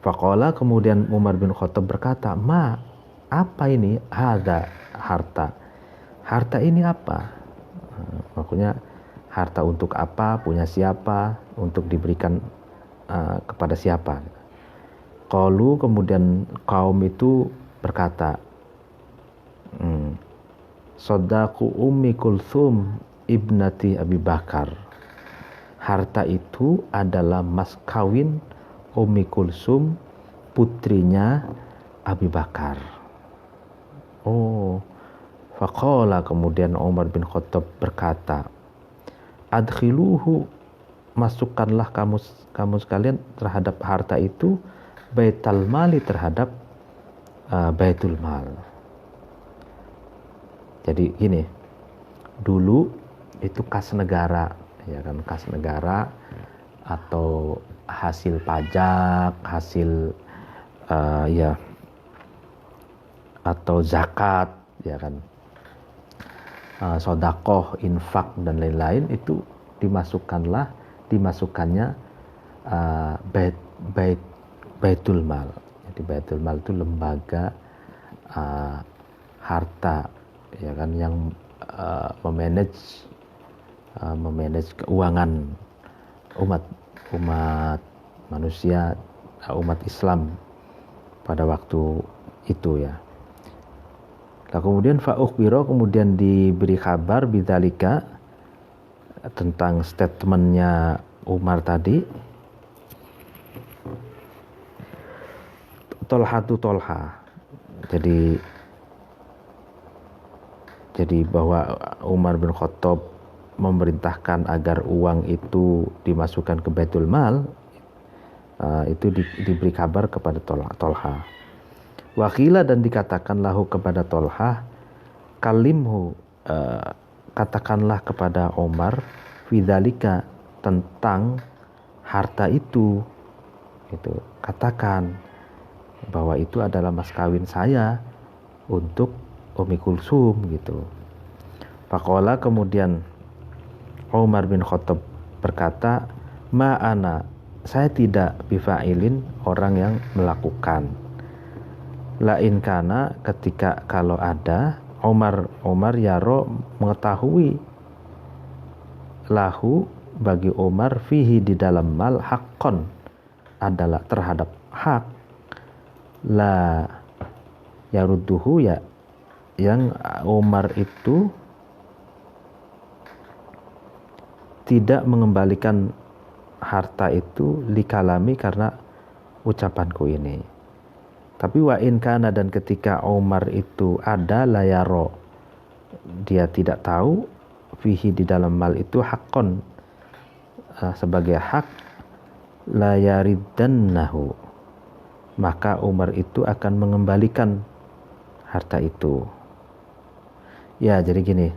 Faqala, kemudian Umar bin Khattab berkata, apa ini? Hada, harta ini apa? Maksudnya harta untuk apa, punya siapa, untuk diberikan kepada siapa. Qalu, kemudian kaum itu berkata, Sodaku Ummi Kulsum ibnati Abi Bakar. Harta itu adalah mas kawin Ummi Kulsum, putrinya Abi Bakar. Faqala, kemudian Umar bin Khattab berkata, adkhiluhu, masukkanlah kamu sekalian terhadap harta itu baitul mali, terhadap baitul mal. Jadi gini, dulu itu kas negara, ya kan, kas negara atau hasil pajak, hasil atau zakat, ya kan, sodakoh, infak dan lain-lain, itu dimasukkannya baitul mal. Jadi baitul mal itu lembaga harta, ya kan, yang memanage keuangan umat manusia, umat Islam pada waktu itu, ya. Nah, kemudian fa'ukhbiro, kemudian diberi kabar bidzalika, tentang statementnya Umar tadi, Tolha. Jadi bahwa Umar bin Khattab memerintahkan agar uang itu dimasukkan ke Baitul Mal, itu diberi kabar kepada Tolha. Wakila, dan dikatakan lahu kepada Tolha, kalimhu, katakanlah kepada Umar, fidzalika, tentang harta itu, katakan bahwa itu adalah mas kawin saya untuk Ummi Kulsum, gitu. Faqala, kemudian Umar bin Khattab berkata, ma'ana, saya tidak bifa'ilin, orang yang melakukan. Lain kana, kalau ada, Umar yaro, mengetahui, lahu, bagi Umar, fihi, di dalam mal, haqqon, adalah terhadap hak, la yarudduhu, ya, yang Umar itu tidak mengembalikan harta itu likalami, karena ucapanku ini. Tapi wa in kana, dan ketika Umar itu ada, layaro, dia tidak tahu, fihi, di dalam mal itu, haqqon, sebagai hak, layaridannahu, maka Umar itu akan mengembalikan harta itu. Ya, jadi gini,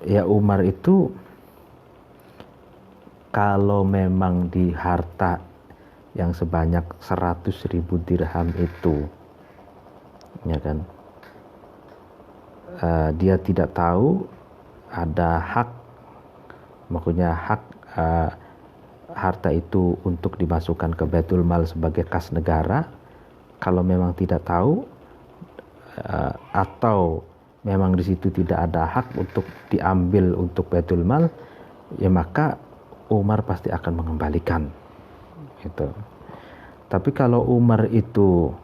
ya, Umar itu kalau memang di harta yang sebanyak 100.000 dirham itu, ya kan, dia tidak tahu ada hak, maksudnya hak harta itu untuk dimasukkan ke Baitul Mal sebagai kas negara. Kalau memang tidak tahu, atau memang di situ tidak ada hak untuk diambil untuk Baitul Mal, ya maka Umar pasti akan mengembalikan gitu. Tapi kalau Umar itu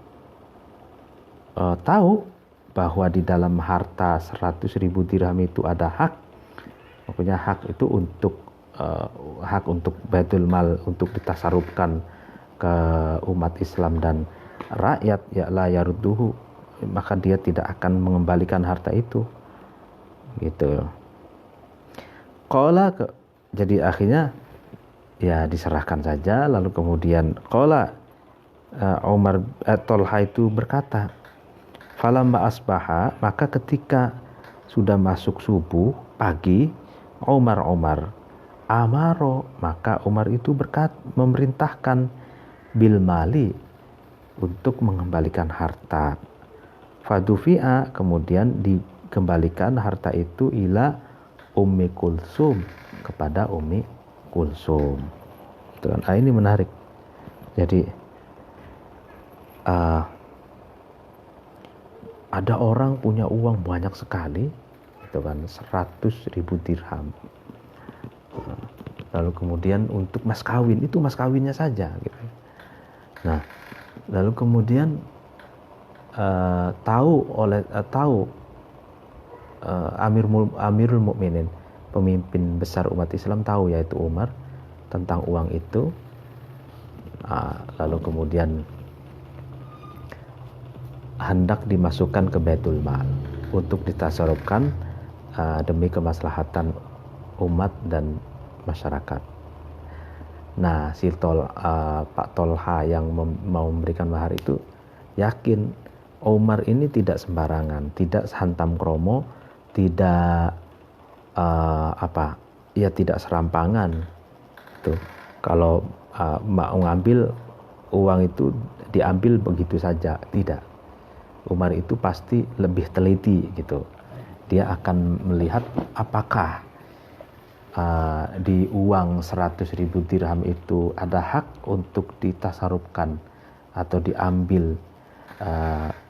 tahu bahwa di dalam harta 100.000 dirham itu ada hak, pokoknya hak itu untuk hak untuk Baitul Mal untuk ditasarufkan ke umat Islam dan rakyat, ya la yarudduhu, maka dia tidak akan mengembalikan harta itu gitu. Jadi akhirnya ya diserahkan saja. Lalu kemudian Tolha itu berkata, falamma asbaha, maka ketika sudah masuk subuh pagi, Umar amaro, maka Umar itu memerintahkan bil mali untuk mengembalikan harta. Fadufi'a, kemudian dikembalikan harta itu ila Ummi Kulsum, kepada Ummi Kulsum. Ini menarik. Jadi ada orang punya uang banyak sekali, itu kan 100.000 dirham. Lalu kemudian untuk mas kawin, itu mas kawinnya saja gitu. Nah, lalu kemudian Amirul Mukminin, pemimpin besar umat Islam tahu, yaitu Umar, tentang uang itu. Lalu kemudian hendak dimasukkan ke Baitul Mal untuk ditasarufkan demi kemaslahatan umat dan masyarakat. Nah, Pak Tolha yang mau memberikan mahar itu yakin Umar ini tidak sembarangan, tidak hantam kromo, tidak tidak serampangan. Tuh, kalau mau ngambil uang itu diambil begitu saja, tidak. Umar itu pasti lebih teliti gitu. Dia akan melihat apakah di uang 100.000 dirham itu ada hak untuk ditasarufkan atau diambil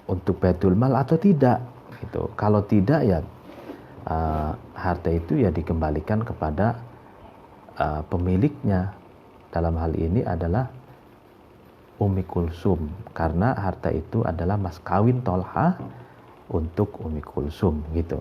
untuk Baitul Mal atau tidak gitu. Kalau tidak, ya harta itu ya dikembalikan kepada pemiliknya. Dalam hal ini adalah Ummi Kulsum, karena harta itu adalah mas kawin Tolha untuk Ummi Kulsum gitu.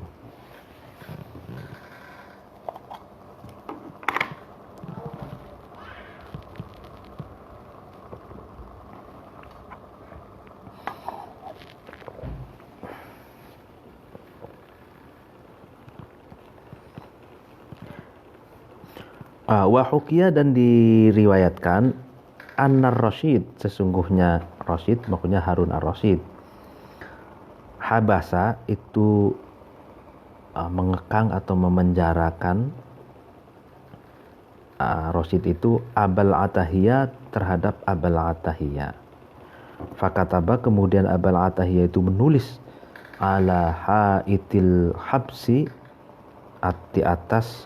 Wahukia, dan diriwayatkan Anar Rasyid, sesungguhnya Rasyid, maksudnya Harun ar-Rasyid, habasa itu mengekang atau memenjarakan Rasyid itu Abul Atahiyah terhadap Abul Atahiyah. Fakataba, kemudian Abul Atahiyah itu menulis ala haitil habsi, di atas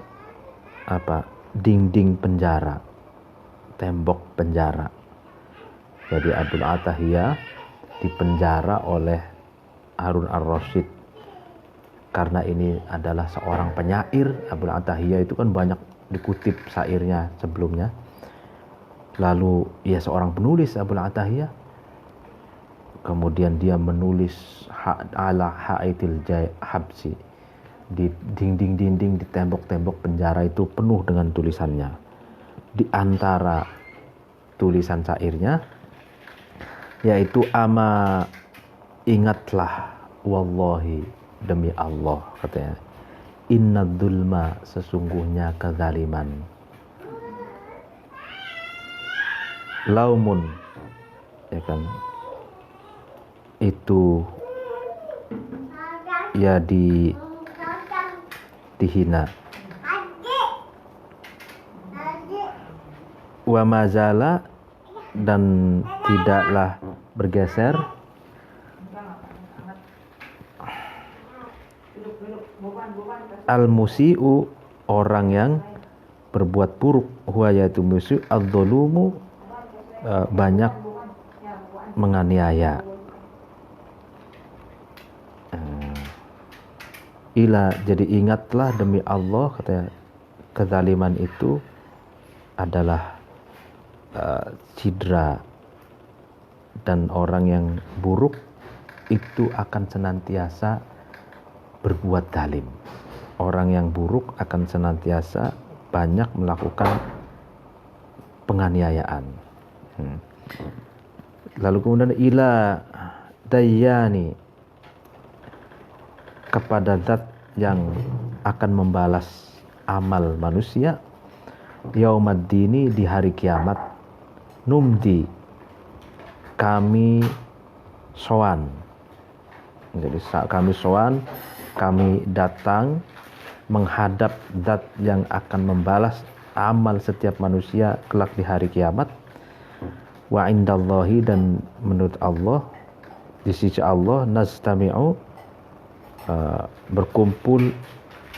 dinding penjara, tembok penjara. Jadi Abul Atahiyah dipenjara oleh Harun ar-Rasyid karena ini adalah seorang penyair. Abul Atahiyah itu kan banyak dikutip syairnya sebelumnya. Lalu ia seorang penulis, Abul Atahiyah. Kemudian dia menulis ala haitil habsi, di dinding-dinding, di tembok-tembok penjara itu penuh dengan tulisannya. Di antara tulisan syairnya yaitu ama, ingatlah, wallahi, demi Allah, katanya, inna dzulma, sesungguhnya kezaliman, laumun, ya kan, itu ya dihina, wa mazala, dan tidaklah bergeser, al-musi'u, orang yang berbuat buruk, huwa yaitu musi'u, adz-dzulumu, banyak menganiaya. ila, jadi ingatlah demi Allah, katanya, kezaliman itu adalah cidra, dan orang yang buruk itu akan senantiasa berbuat zalim. Orang yang buruk akan senantiasa banyak melakukan penganiayaan. Lalu kemudian ila dayyani, kepada zat yang akan membalas amal manusia, yaumaddini, di hari kiamat, numdi, kami sowan. Jadi kami sowan, kami datang menghadap zat yang akan membalas amal setiap manusia kelak di hari kiamat. Wa indallahi, dan menurut Allah, di sisi Allah, nastami'u, berkumpul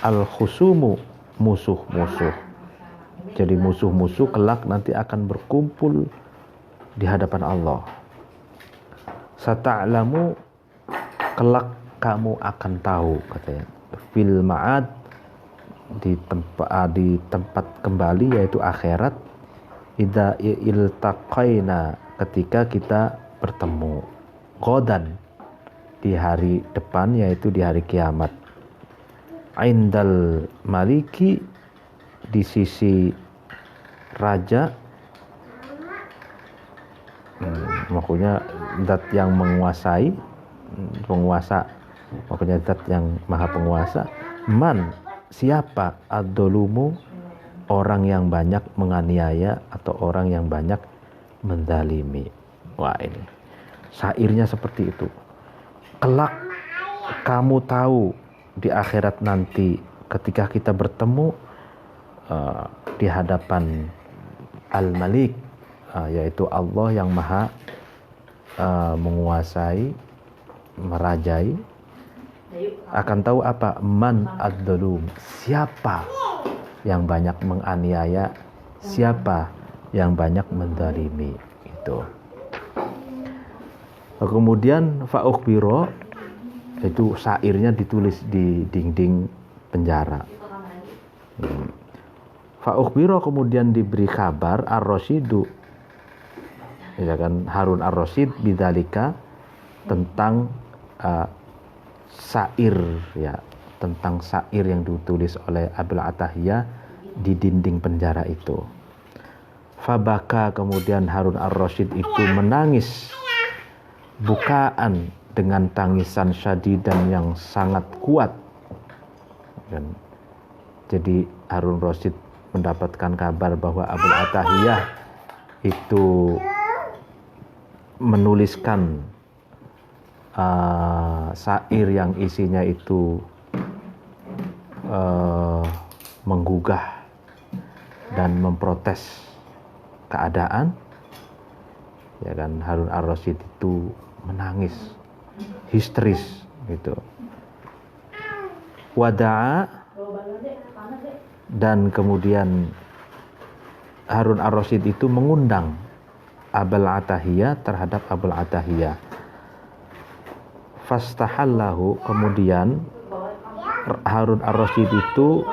al-khusumu, musuh-musuh. Jadi musuh-musuh kelak nanti akan berkumpul di hadapan Allah. Sata'lamu, kelak kamu akan tahu, katanya, fil ma'ad, di tempat kembali, yaitu akhirat, idza iltaqaina, ketika kita bertemu, ghadan, di hari depan, yaitu di hari kiamat, indal maliki, di sisi raja, maksudnya zat yang menguasai, penguasa, maksudnya zat yang maha penguasa. Man, siapa, ad-dolumu, orang yang banyak menganiaya atau orang yang banyak menzalimi. Wah, ini syairnya seperti itu. Kelak kamu tahu di akhirat nanti, ketika kita bertemu di hadapan Al-Malik, yaitu Allah yang maha menguasai, merajai, akan tahu apa? Man ad-dolum, siapa yang banyak menganiaya, siapa yang banyak menzalimi. Itu. Kemudian fa'ukhbiro, itu syairnya ditulis di dinding penjara. Fa'ukhbiro, kemudian diberi kabar ar-Rasyidu, ya kan, Harun ar-Rasyid, bidzalika, tentang syair, ya, tentang syair yang ditulis oleh Abul Atahiyah di dinding penjara itu. Fabaka, kemudian Harun ar-Rasyid itu menangis bukaan, dengan tangisan syadidan yang sangat kuat. Dan jadi Harun Rasyid mendapatkan kabar bahwa Abul Atahiyah itu menuliskan syair yang isinya itu menggugah dan memprotes keadaan, ya kan. Harun ar-Rasyid itu menangis histeris gitu. Wada'a, dan kemudian Harun ar-Rasyid itu mengundang Abul Atahiyah terhadap Abul Atahiyah. Fastahallahu, kemudian Harun ar-Rasyid itu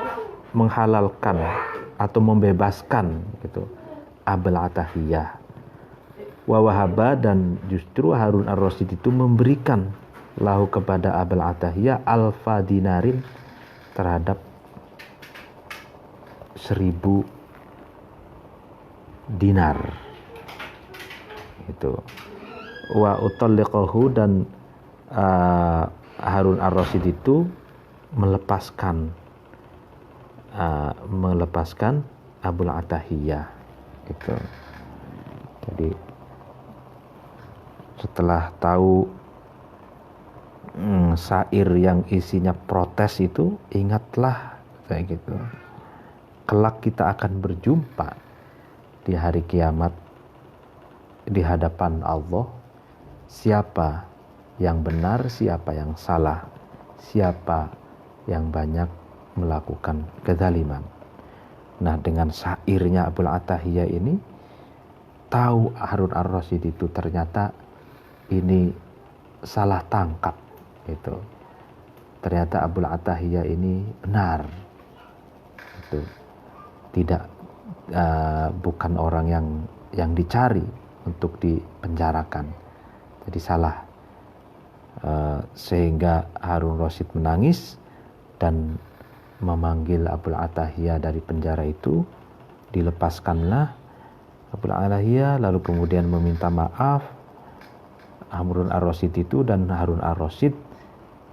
menghalalkan atau membebaskan gitu Abul Atahiyah. Wa wahaba, dan justru Harun ar-Rasyid itu memberikan lahu kepada Abul Atahiyah alfa dinarin, terhadap 1000 dinar itu. Wa utalliqahu, dan Harun ar-Rasyid itu melepaskan Abul Atahiyah itu. Jadi setelah tahu syair yang isinya protes itu, ingatlah kayak gitu, kelak kita akan berjumpa di hari kiamat di hadapan Allah. Siapa yang benar, siapa yang salah, siapa yang banyak melakukan kezaliman. Nah, dengan syairnya Abul Atahiyah ini, tahu Harun ar-Rasyid itu ternyata ini salah tangkap gitu. ternyata Abul Attahiyah ini benar, itu tidak bukan orang yang dicari untuk dipenjarakan, jadi salah. Sehingga Harun Rasyid menangis dan memanggil Abul Attahiyah dari penjara itu. Dilepaskanlah Abul Attahiyah, lalu kemudian meminta maaf Harun ar-Rasyid itu, dan Harun ar-Rasyid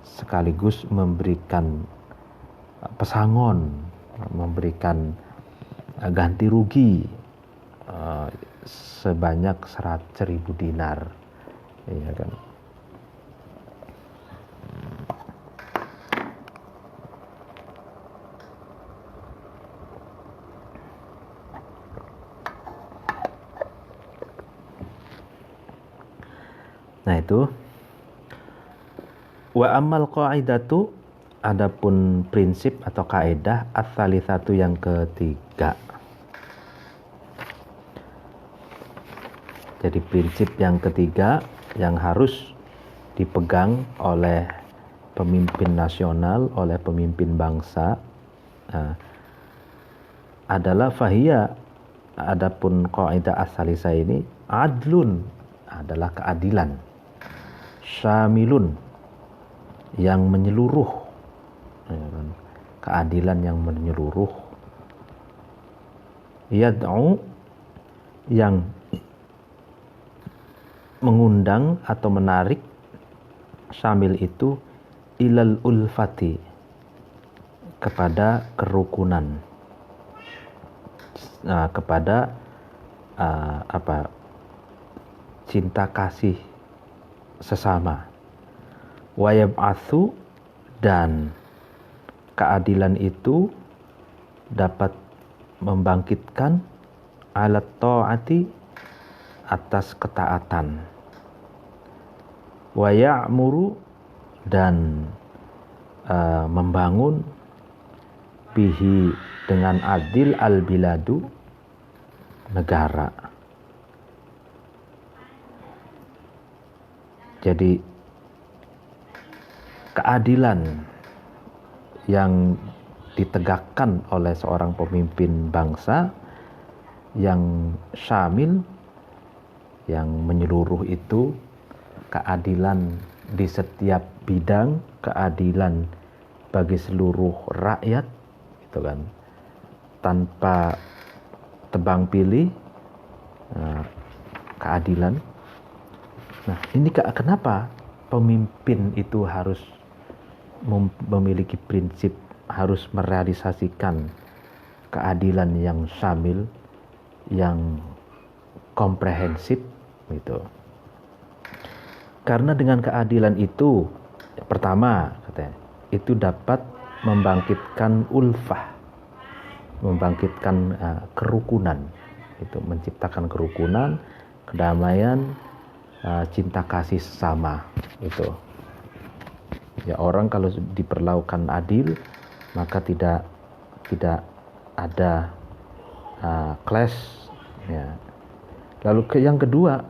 sekaligus memberikan pesangon, memberikan ganti rugi sebanyak 100.000 dinar, ya kan. Nah itu. Wa ammal qaidatu, adapun prinsip atau kaidah ats-tsalitsatu yang ketiga. Jadi prinsip yang ketiga yang harus dipegang oleh pemimpin nasional, oleh pemimpin bangsa, adalah fahiyya, adapun qaidah ats-tsalisah ini adlun, adalah keadilan, syamilun, yang menyeluruh, keadilan yang menyeluruh, yad'u, yang mengundang atau menarik, syamil itu ilal ulfati, kepada kerukunan, kepada cinta kasih sesama. Wa yab'atsu, dan keadilan itu dapat membangkitkan alat ta'ati, atas ketaatan. Wa ya'muru, dan membangun bihi, dengan adil, al-biladu, negara. Jadi keadilan yang ditegakkan oleh seorang pemimpin bangsa yang syamil, yang menyeluruh, itu keadilan di setiap bidang, keadilan bagi seluruh rakyat, gitu kan, tanpa tebang pilih, keadilan. Nah, ini kenapa pemimpin itu harus memiliki prinsip, harus merealisasikan keadilan yang syamil, yang komprehensif, gitu. Karena dengan keadilan itu, pertama, katanya, itu dapat membangkitkan ulfah, membangkitkan kerukunan, itu menciptakan kerukunan, kedamaian, cinta kasih sesama, itu. Ya, orang kalau diperlakukan adil, maka tidak ada clash, ya. Lalu yang kedua,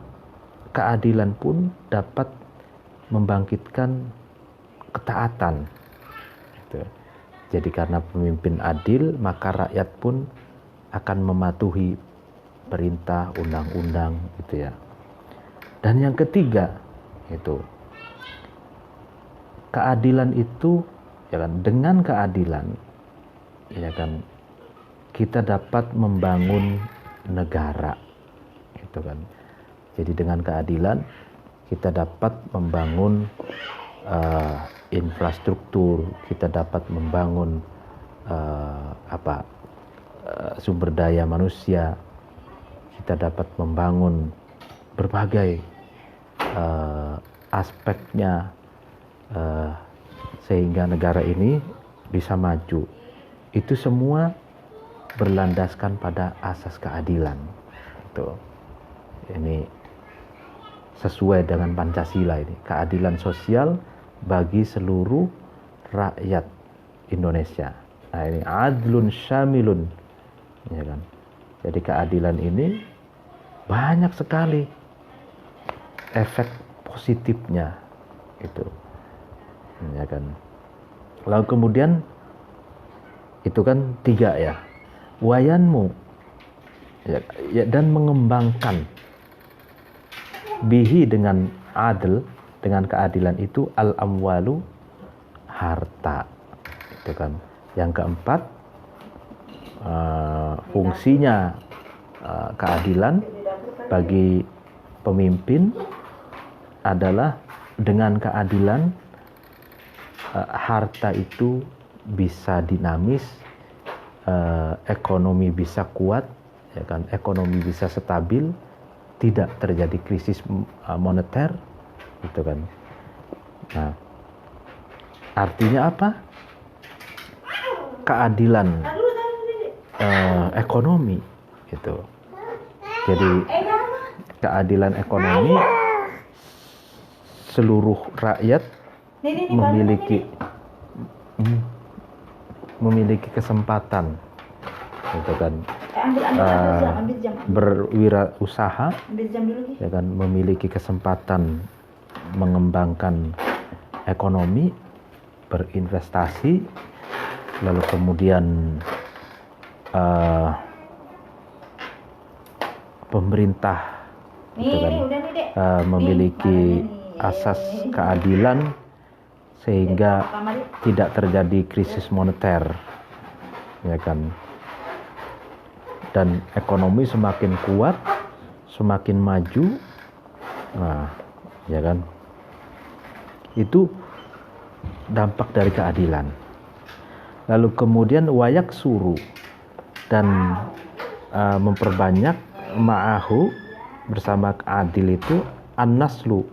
keadilan pun dapat membangkitkan ketaatan, gitu. Jadi karena pemimpin adil, maka rakyat pun akan mematuhi perintah, undang-undang, gitu ya. Dan yang ketiga, itu keadilan itu, ya kan, dengan keadilan, ya kan, kita dapat membangun negara, gitu kan. Jadi dengan keadilan kita dapat membangun infrastruktur, kita dapat membangun sumber daya manusia, kita dapat membangun berbagai aspeknya, sehingga negara ini bisa maju. Itu semua berlandaskan pada asas keadilan. Itu. Ini sesuai dengan Pancasila ini, keadilan sosial bagi seluruh rakyat Indonesia. Nah, ini adlun syamilun, ya kan. Jadi keadilan ini banyak sekali efek positifnya, itu, ya kan. Lalu kemudian itu kan 3 ya. Wayanmu ya, dan mengembangkan bihi dengan adil, dengan keadilan itu al-amwalu, harta. Itu kan. Yang keempat, fungsinya keadilan bagi pemimpin adalah dengan keadilan harta itu bisa dinamis, ekonomi bisa kuat, ya kan, ekonomi bisa stabil, tidak terjadi krisis moneter, gitu kan. Nah, artinya apa? Keadilan ekonomi, gitu. Jadi keadilan ekonomi, seluruh rakyat memiliki kesempatan, gitu kan, berwirausaha, ya kan, memiliki kesempatan mengembangkan ekonomi, berinvestasi, lalu kemudian pemerintah, gitu kan, memiliki asas keadilan sehingga tidak terjadi krisis moneter, ya kan, dan ekonomi semakin kuat, semakin maju. Nah, ya kan, itu dampak dari keadilan. Lalu kemudian wayak suru, dan memperbanyak ma'ahu, bersama adil itu, an-naslu,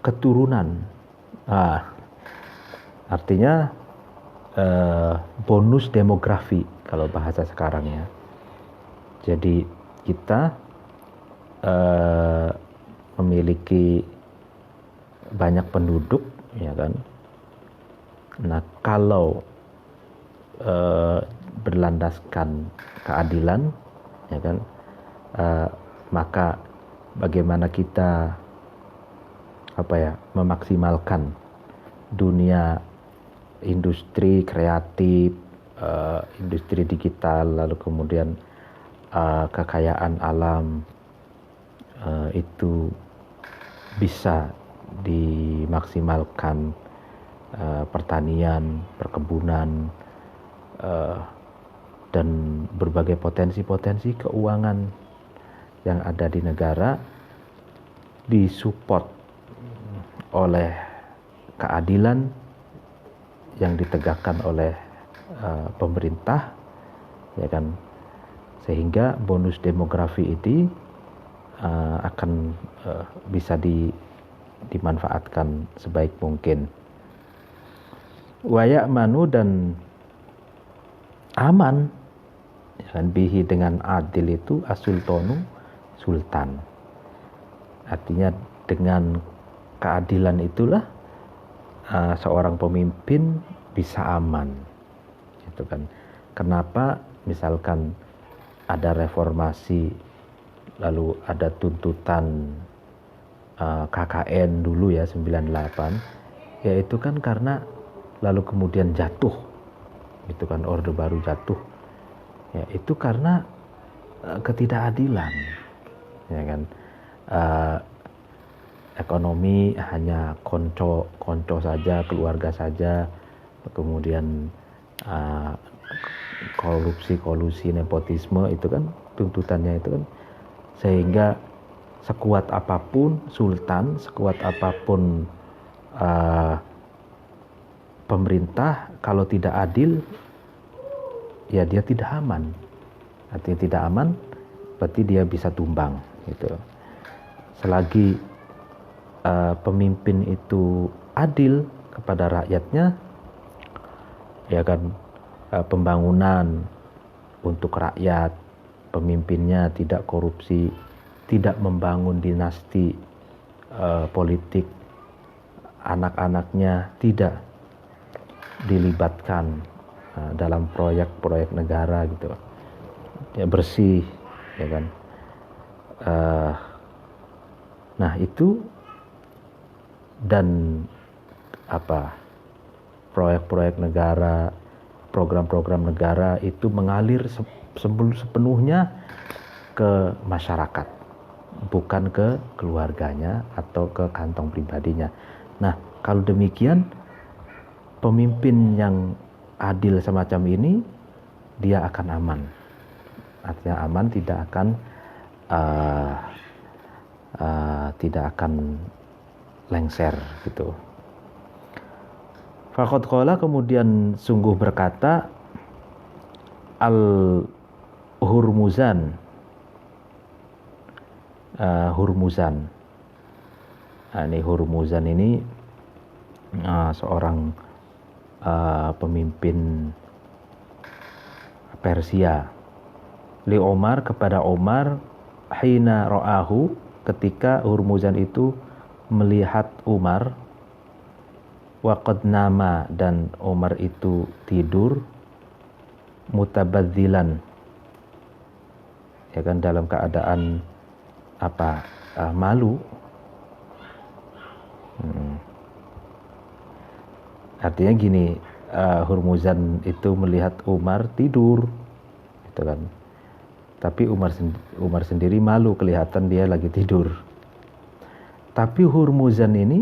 keturunan. Artinya bonus demografi kalau bahasa sekarang ya. Jadi kita memiliki banyak penduduk, ya kan. Nah, kalau berlandaskan keadilan, ya kan, maka bagaimana kita memaksimalkan dunia industri kreatif, industri digital, lalu kemudian kekayaan alam itu bisa dimaksimalkan, pertanian, perkebunan, dan berbagai potensi-potensi keuangan yang ada di negara disupport oleh keadilan yang ditegakkan oleh pemerintah, ya kan, sehingga bonus demografi ini akan bisa dimanfaatkan sebaik mungkin. Wayak manu, dan aman, ya kan, bihi dengan adil itu asultonu, sultan. Artinya dengan keadilan itulah seorang pemimpin bisa aman, gitu kan. Kenapa misalkan ada reformasi, lalu ada tuntutan KKN dulu ya 98, ya itu kan karena lalu kemudian jatuh, gitu kan, orde baru jatuh, ya itu karena ketidakadilan, ya kan. Ekonomi hanya konco saja, keluarga saja, kemudian kolusi, nepotisme, itu kan tuntutannya, itu kan, sehingga sekuat apapun sultan, sekuat apapun pemerintah, kalau tidak adil, ya dia tidak aman. Artinya tidak aman, berarti dia bisa tumbang, gitu. Selagi pemimpin itu adil kepada rakyatnya, ya kan, pembangunan untuk rakyat, pemimpinnya tidak korupsi, tidak membangun dinasti politik, anak-anaknya tidak dilibatkan dalam proyek-proyek negara, gitu, ya bersih, ya kan. Nah itu, dan proyek-proyek negara, program-program negara itu mengalir sepenuhnya ke masyarakat, bukan ke keluarganya atau ke kantong pribadinya. Nah, kalau demikian, pemimpin yang adil semacam ini, dia akan aman. Artinya aman, tidak akan lengser gitu. Faqad qala, kemudian sungguh berkata Al-Hurmuzan, Hurmuzan. Nah, ini Hurmuzan ini seorang pemimpin Persia. Li Omar, kepada Omar, hina ra'ahu, ketika Hurmuzan itu melihat Umar, waqad nama, dan Umar itu tidur, mutabadzilan, ya kan, dalam keadaan malu. Artinya gini, Hurmuzan itu melihat Umar tidur, gitu kan. Tapi Umar sendiri malu, kelihatan dia lagi tidur. Tapi Hurmuzan ini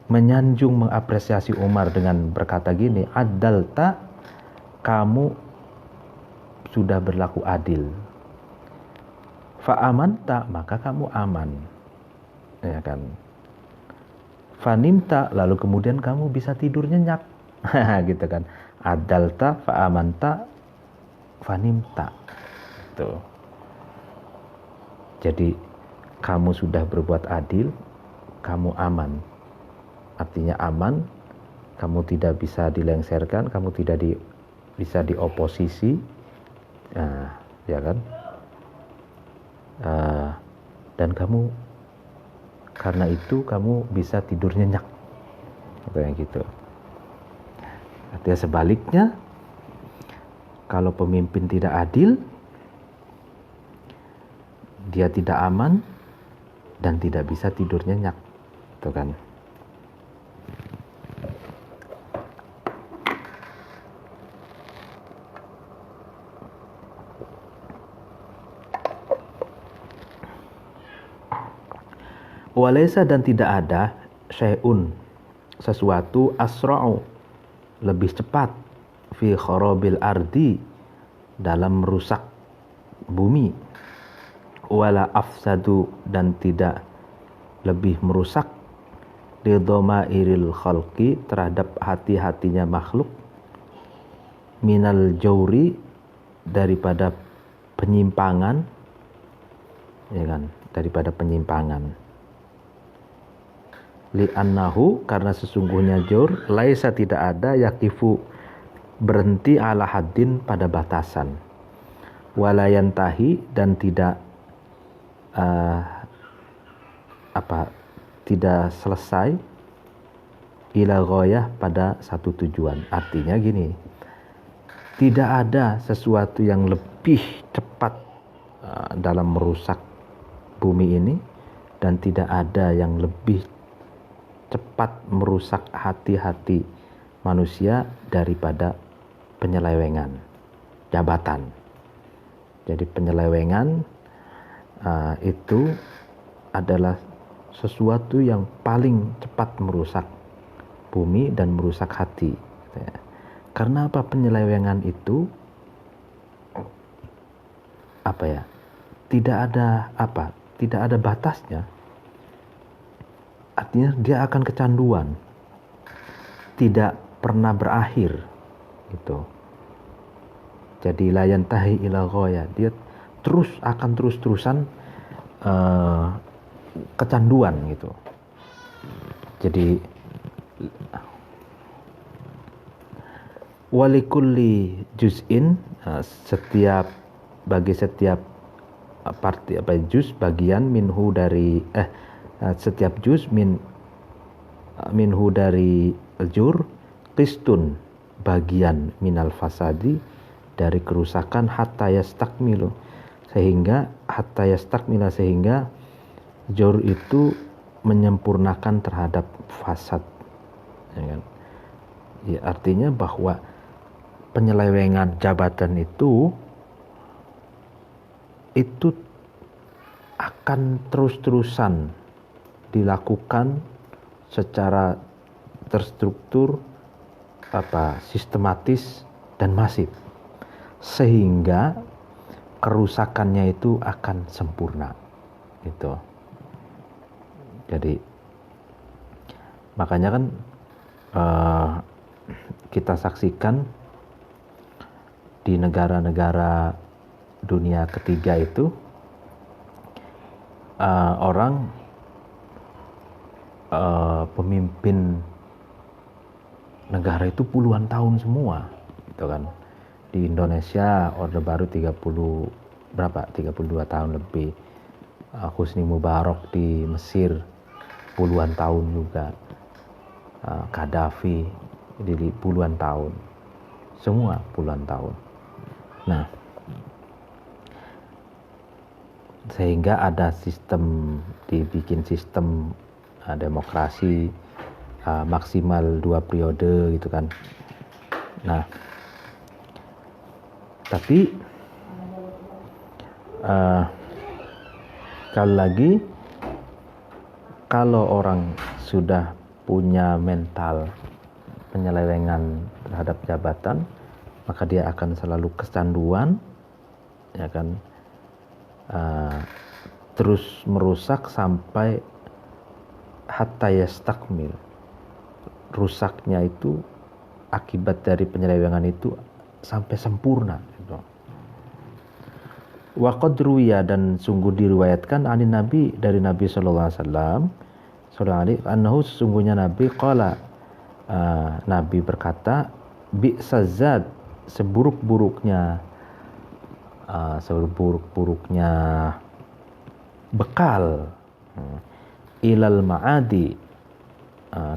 menyanjung, mengapresiasi Umar dengan berkata gini, adalta, kamu sudah berlaku adil. Fa'amanta, maka kamu aman, ya kan. Fanimta, lalu kemudian kamu bisa tidur nyenyak. Gitu kan. Adalta, fa'amanta, fanimta. Tuh. Jadi kamu sudah berbuat adil, kamu aman. Artinya aman, kamu tidak bisa dilengserkan, kamu tidak bisa dioposisi, nah, ya kan? Dan kamu, karena itu kamu bisa tidur nyenyak, kayak gitu. Artinya sebaliknya, kalau pemimpin tidak adil, dia tidak aman dan tidak bisa tidur nyenyak, itu kan. Walaysa, dan tidak ada syai'un, sesuatu, asra'u, lebih cepat, fi kharabil ardi, dalam merusak bumi, wala afsadu, dan tidak lebih merusak, lidhamairil khalqi, terhadap hati-hatinya makhluk, minal jauri, daripada penyimpangan, ya kan, daripada penyimpangan. Li'annahu, karena sesungguhnya jur, laisa, tidak ada, yakifu, berhenti, ala haddin, pada batasan, walayantahi, dan tidak tidak selesai, ila ghayah, pada satu tujuan. Artinya gini, tidak ada sesuatu yang lebih cepat dalam merusak bumi ini, dan tidak ada yang lebih cepat merusak hati-hati manusia daripada penyelewengan jabatan. Jadi penyelewengan itu adalah sesuatu yang paling cepat merusak bumi dan merusak hati. Karena apa? Penyelewengan itu tidak ada batasnya. Artinya dia akan kecanduan, tidak pernah berakhir, gitu. Jadi layantahi ila ghaya, dia akan terus-terusan kecanduan, gitu. Jadi walikulli juz'in, bagi setiap juz, bagian, minhu, dari setiap juz, minhu, dari jur, qistun, bagian, minal fasadi, dari kerusakan, hatta yastakmilu, sehingga jur itu menyempurnakan terhadap fasad, ya kan? Ya, artinya bahwa penyelewengan jabatan itu akan terus-terusan dilakukan secara terstruktur, sistematis dan masif, sehingga kerusakannya itu akan sempurna gitu. Jadi makanya kan kita saksikan di negara-negara dunia ketiga itu orang pemimpin negara itu puluhan tahun semua gitu kan. Di Indonesia Orde Baru 32 tahun lebih. Husni Mubarak di Mesir puluhan tahun juga. Gaddafi di puluhan tahun. Semua puluhan tahun. Nah, sehingga ada dibikin sistem demokrasi maksimal 2 periode gitu kan. Nah, tapi sekali lagi, kalau orang sudah punya mental penyelewengan terhadap jabatan, maka dia akan selalu kecanduan, ya kan, terus merusak sampai hatta yastakmil. Rusaknya itu akibat dari penyelewengan itu sampai sempurna gitu. Wa qad ruwiya, dan sungguh diriwayatkan dari Nabi sallallahu alaihi wasallam annahu, sesungguhnya Nabi qala, Nabi berkata, bi'sazad, seburuk-buruknya bekal, ilal ma'adi,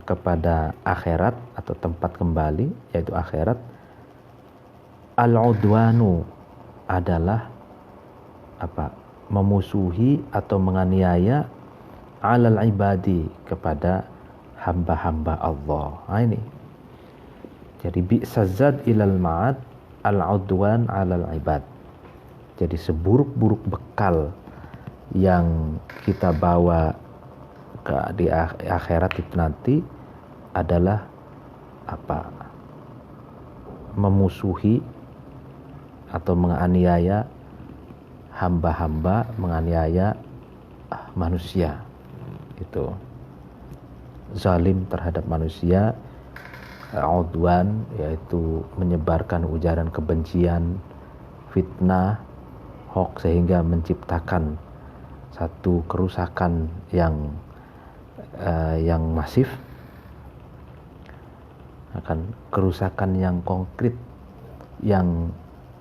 kepada akhirat atau tempat kembali, yaitu akhirat, al-udwanu, adalah memusuhi atau menganiaya alal ibadi, kepada hamba-hamba Allah. Nah, ini jadi bi'sazad ilal ma'ad al-udwan alal ibad. Jadi seburuk-buruk bekal yang kita bawa di akhirat itu nanti adalah memusuhi atau menganiaya hamba-hamba, menganiaya manusia. Itu zalim terhadap manusia, udwan, yaitu menyebarkan ujaran kebencian, fitnah, hoax, sehingga menciptakan satu kerusakan yang masif, akan kerusakan yang konkret yang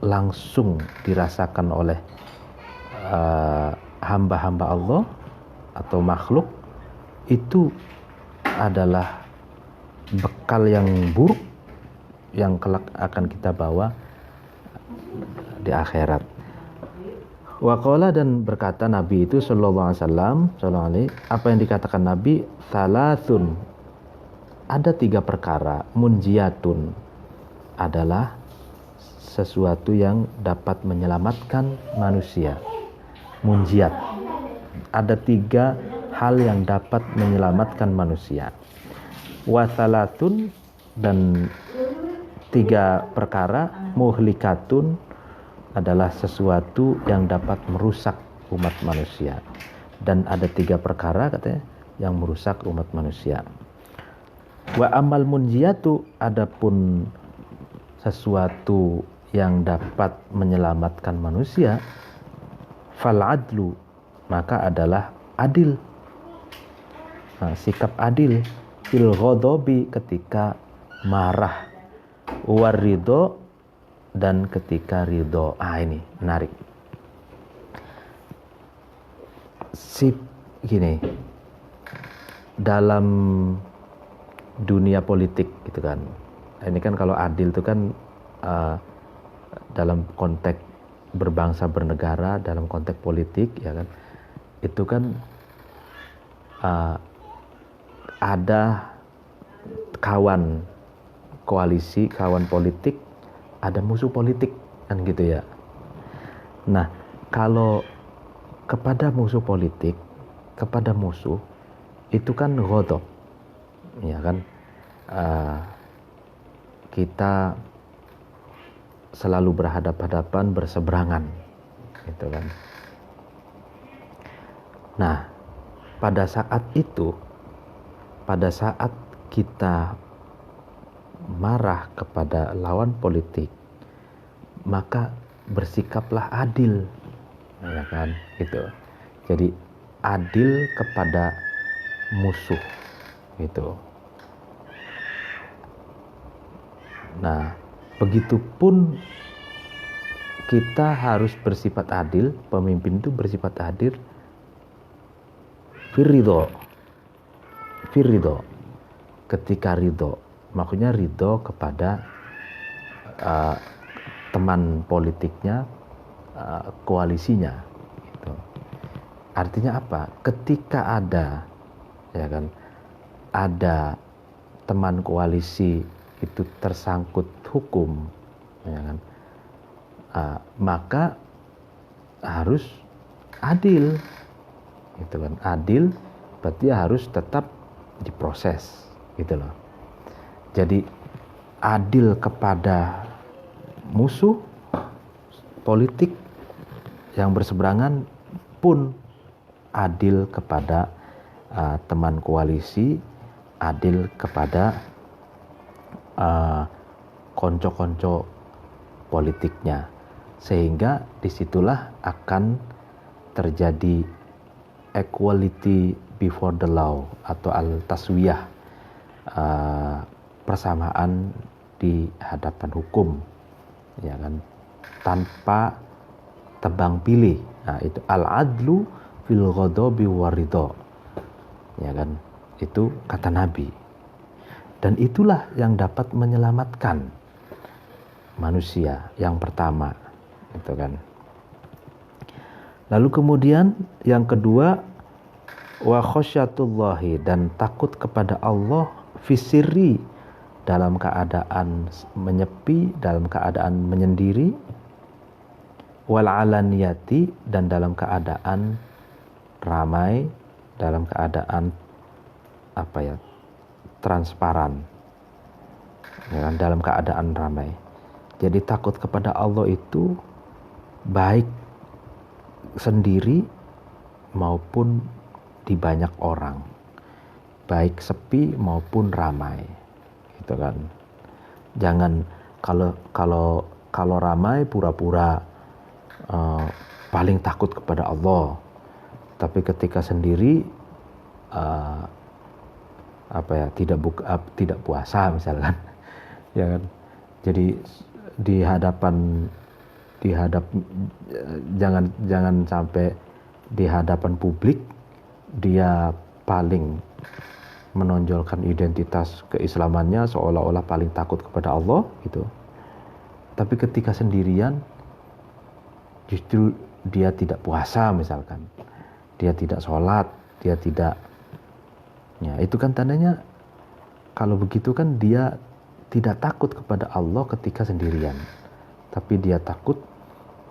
langsung dirasakan oleh hamba-hamba Allah atau makhluk. Itu adalah bekal yang buruk yang kelak akan kita bawa di akhirat. Waqala, dan berkata Nabi itu sallallahu alaihi wasallam, apa yang dikatakan Nabi, salasun, ada 3 perkara, munjiyatun, adalah sesuatu yang dapat menyelamatkan manusia. Munjiyat, ada 3 hal yang dapat menyelamatkan manusia. Wasalatun, dan 3 perkara, muhlikatun, adalah sesuatu yang dapat merusak umat manusia. Dan ada 3 perkara, katanya, yang merusak umat manusia. Wa amal munjiyatu, adapun sesuatu yang dapat menyelamatkan manusia, fal adlu, maka adalah adil. Sikap adil, fil ghadabi, ketika marah, war ridho, dan ketika ridho. Ini menarik. Gini, dalam dunia politik gitu kan. Ini kan kalau adil itu kan dalam konteks berbangsa bernegara, dalam konteks politik, ya kan. Itu kan ada kawan koalisi, kawan politik, ada musuh politik, kan gitu ya. Nah, kalau kepada musuh politik, kepada musuh itu kan ghadab, ya kan. Kita selalu berhadapan-hadapan, berseberangan, gitu kan. Nah, pada saat itu, pada saat kita marah kepada lawan politik, maka bersikaplah adil, ya kan, gitu. Jadi adil kepada musuh, gitu. Nah, begitupun kita harus bersifat adil, pemimpin itu bersifat adil firridho, ketika ridho, maksudnya ridho kepada teman politiknya, koalisinya, gitu. Artinya apa? Ketika ada, ya kan, ada teman koalisi itu tersangkut hukum, ya kan, maka harus adil, gitu kan. Adil berarti harus tetap diproses, gitu loh. Jadi adil kepada musuh politik yang berseberangan pun adil kepada teman koalisi, adil kepada konco-konco politiknya, sehingga disitulah akan terjadi equality before the law atau al-taswiyah, persamaan di hadapan hukum, ya kan, tanpa tebang pilih. Nah, itu al-adlu fil ghadabi waridho, ya kan, itu kata Nabi. Dan itulah yang dapat menyelamatkan manusia yang pertama, itu kan. Lalu kemudian yang kedua, wa khasyatullahi, dan takut kepada Allah fisirri, dalam keadaan menyepi, dalam keadaan menyendiri, wal alaniyati, dan dalam keadaan ramai, dalam keadaan transparan, ya kan, dalam keadaan ramai. Jadi takut kepada Allah itu baik sendiri maupun di banyak orang, baik sepi maupun ramai, gitu kan. Jangan kalau ramai pura-pura paling takut kepada Allah, tapi ketika sendiri tidak puasa misalkan, ya kan. Jadi jangan sampai di hadapan publik dia paling menonjolkan identitas keislamannya seolah-olah paling takut kepada Allah, gitu. Tapi ketika sendirian justru dia tidak puasa misalkan, dia tidak sholat, dia tidak, ya itu kan tandanya kalau begitu kan dia tidak takut kepada Allah ketika sendirian, tapi dia takut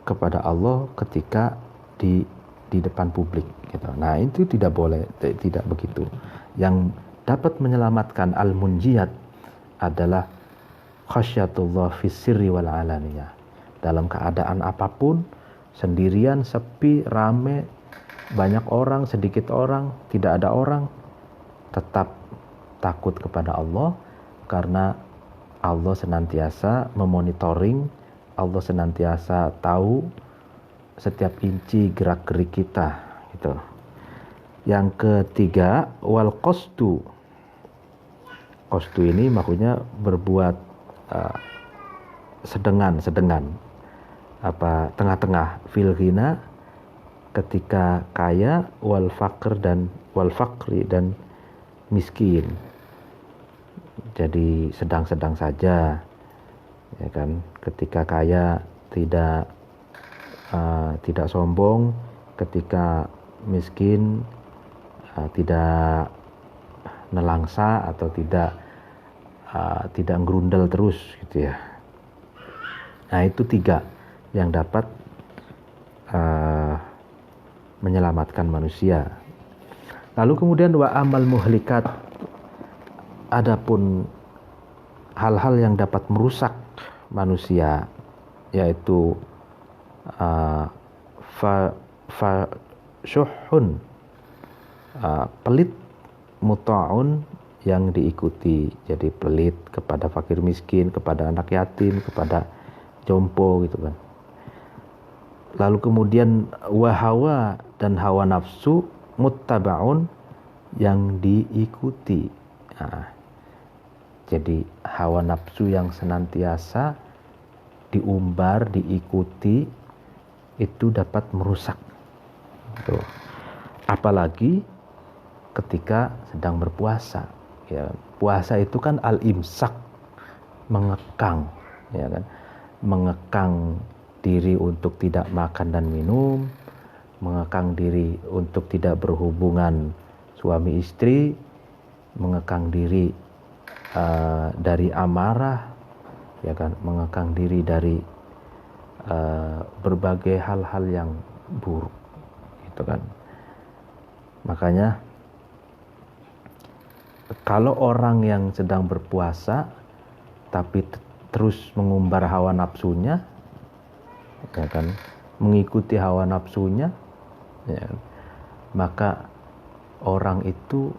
kepada Allah ketika di depan publik, gitu. Nah, itu tidak boleh, tidak begitu. Yang dapat menyelamatkan al-munjiyat adalah khasyatullah fis sirri wal alaniyah. Dalam keadaan apapun, sendirian, sepi, rame, banyak orang, sedikit orang, tidak ada orang, tetap takut kepada Allah, karena Allah senantiasa memonitoring, Allah senantiasa tahu setiap inci gerak-gerik kita, gitu. Yang ketiga, wal qasdu. Qasdu ini maksudnya berbuat sedengan, tengah-tengah, fil ghina, ketika kaya, wal faqri, dan miskin. Jadi sedang-sedang saja, ya kan. Ketika kaya tidak sombong, ketika miskin tidak nelangsa atau tidak tidak gerundel terus gitu ya. Nah, itu 3 yang dapat menyelamatkan manusia. Lalu kemudian wa amal muhlikat, adapun hal-hal yang dapat merusak manusia, yaitu syuhun, pelit, muta'un, yang diikuti. Jadi pelit kepada fakir miskin, kepada anak yatim, kepada jompo gitu kan. Lalu kemudian wahawa, dan hawa nafsu, muttaba'un, yang diikuti. Nah, jadi hawa nafsu yang senantiasa diumbar, diikuti, itu dapat merusak. Tuh. Apalagi ketika sedang berpuasa. Ya, puasa itu kan al-imsak, mengekang, ya kan? Mengekang diri untuk tidak makan dan minum, mengekang diri untuk tidak berhubungan suami istri, mengekang diri dari amarah, ya kan? Mengekang diri dari berbagai hal-hal yang buruk, gitu kan? Makanya kalau orang yang sedang berpuasa tapi terus mengumbar hawa nafsunya, ya kan, mengikuti hawa nafsunya, ya, maka orang itu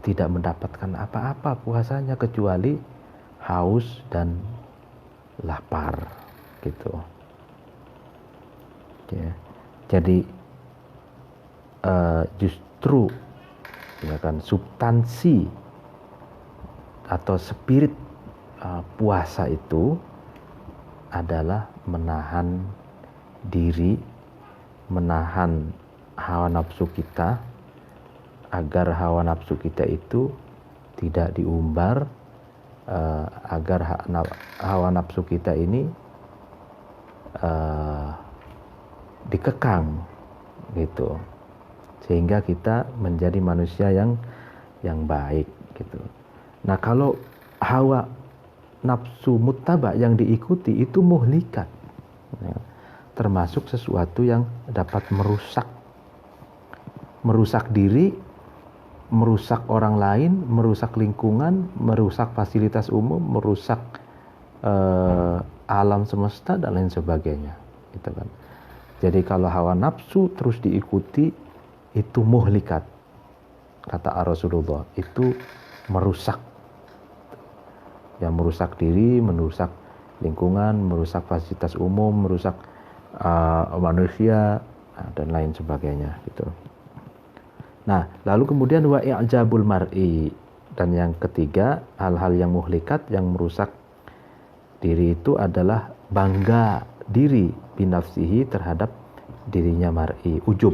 tidak mendapatkan apa-apa puasanya kecuali haus dan lapar, gitu. Ya. Jadi justru, ya kan, substansi atau spirit puasa itu adalah menahan diri, menahan hawa nafsu kita, agar hawa nafsu kita itu tidak diumbar, agar hawa nafsu kita ini dikekang, gitu, sehingga kita menjadi manusia yang baik, gitu. Nah, kalau hawa nafsu muttaba yang diikuti itu muhlikat, ya, termasuk sesuatu yang dapat merusak diri, merusak orang lain, merusak lingkungan, merusak fasilitas umum, merusak alam semesta dan lain sebagainya, gitu kan. Jadi kalau hawa nafsu terus diikuti, itu muhlikat, kata Rasulullah, itu merusak, yang merusak diri, merusak lingkungan, merusak fasilitas umum, merusak manusia, dan lain sebagainya, gitu. Nah, lalu kemudian wa i'jabul mar'i, dan yang ketiga, hal-hal yang muhlikat yang merusak diri itu adalah bangga diri binafsihi, terhadap dirinya mar'i, ujub,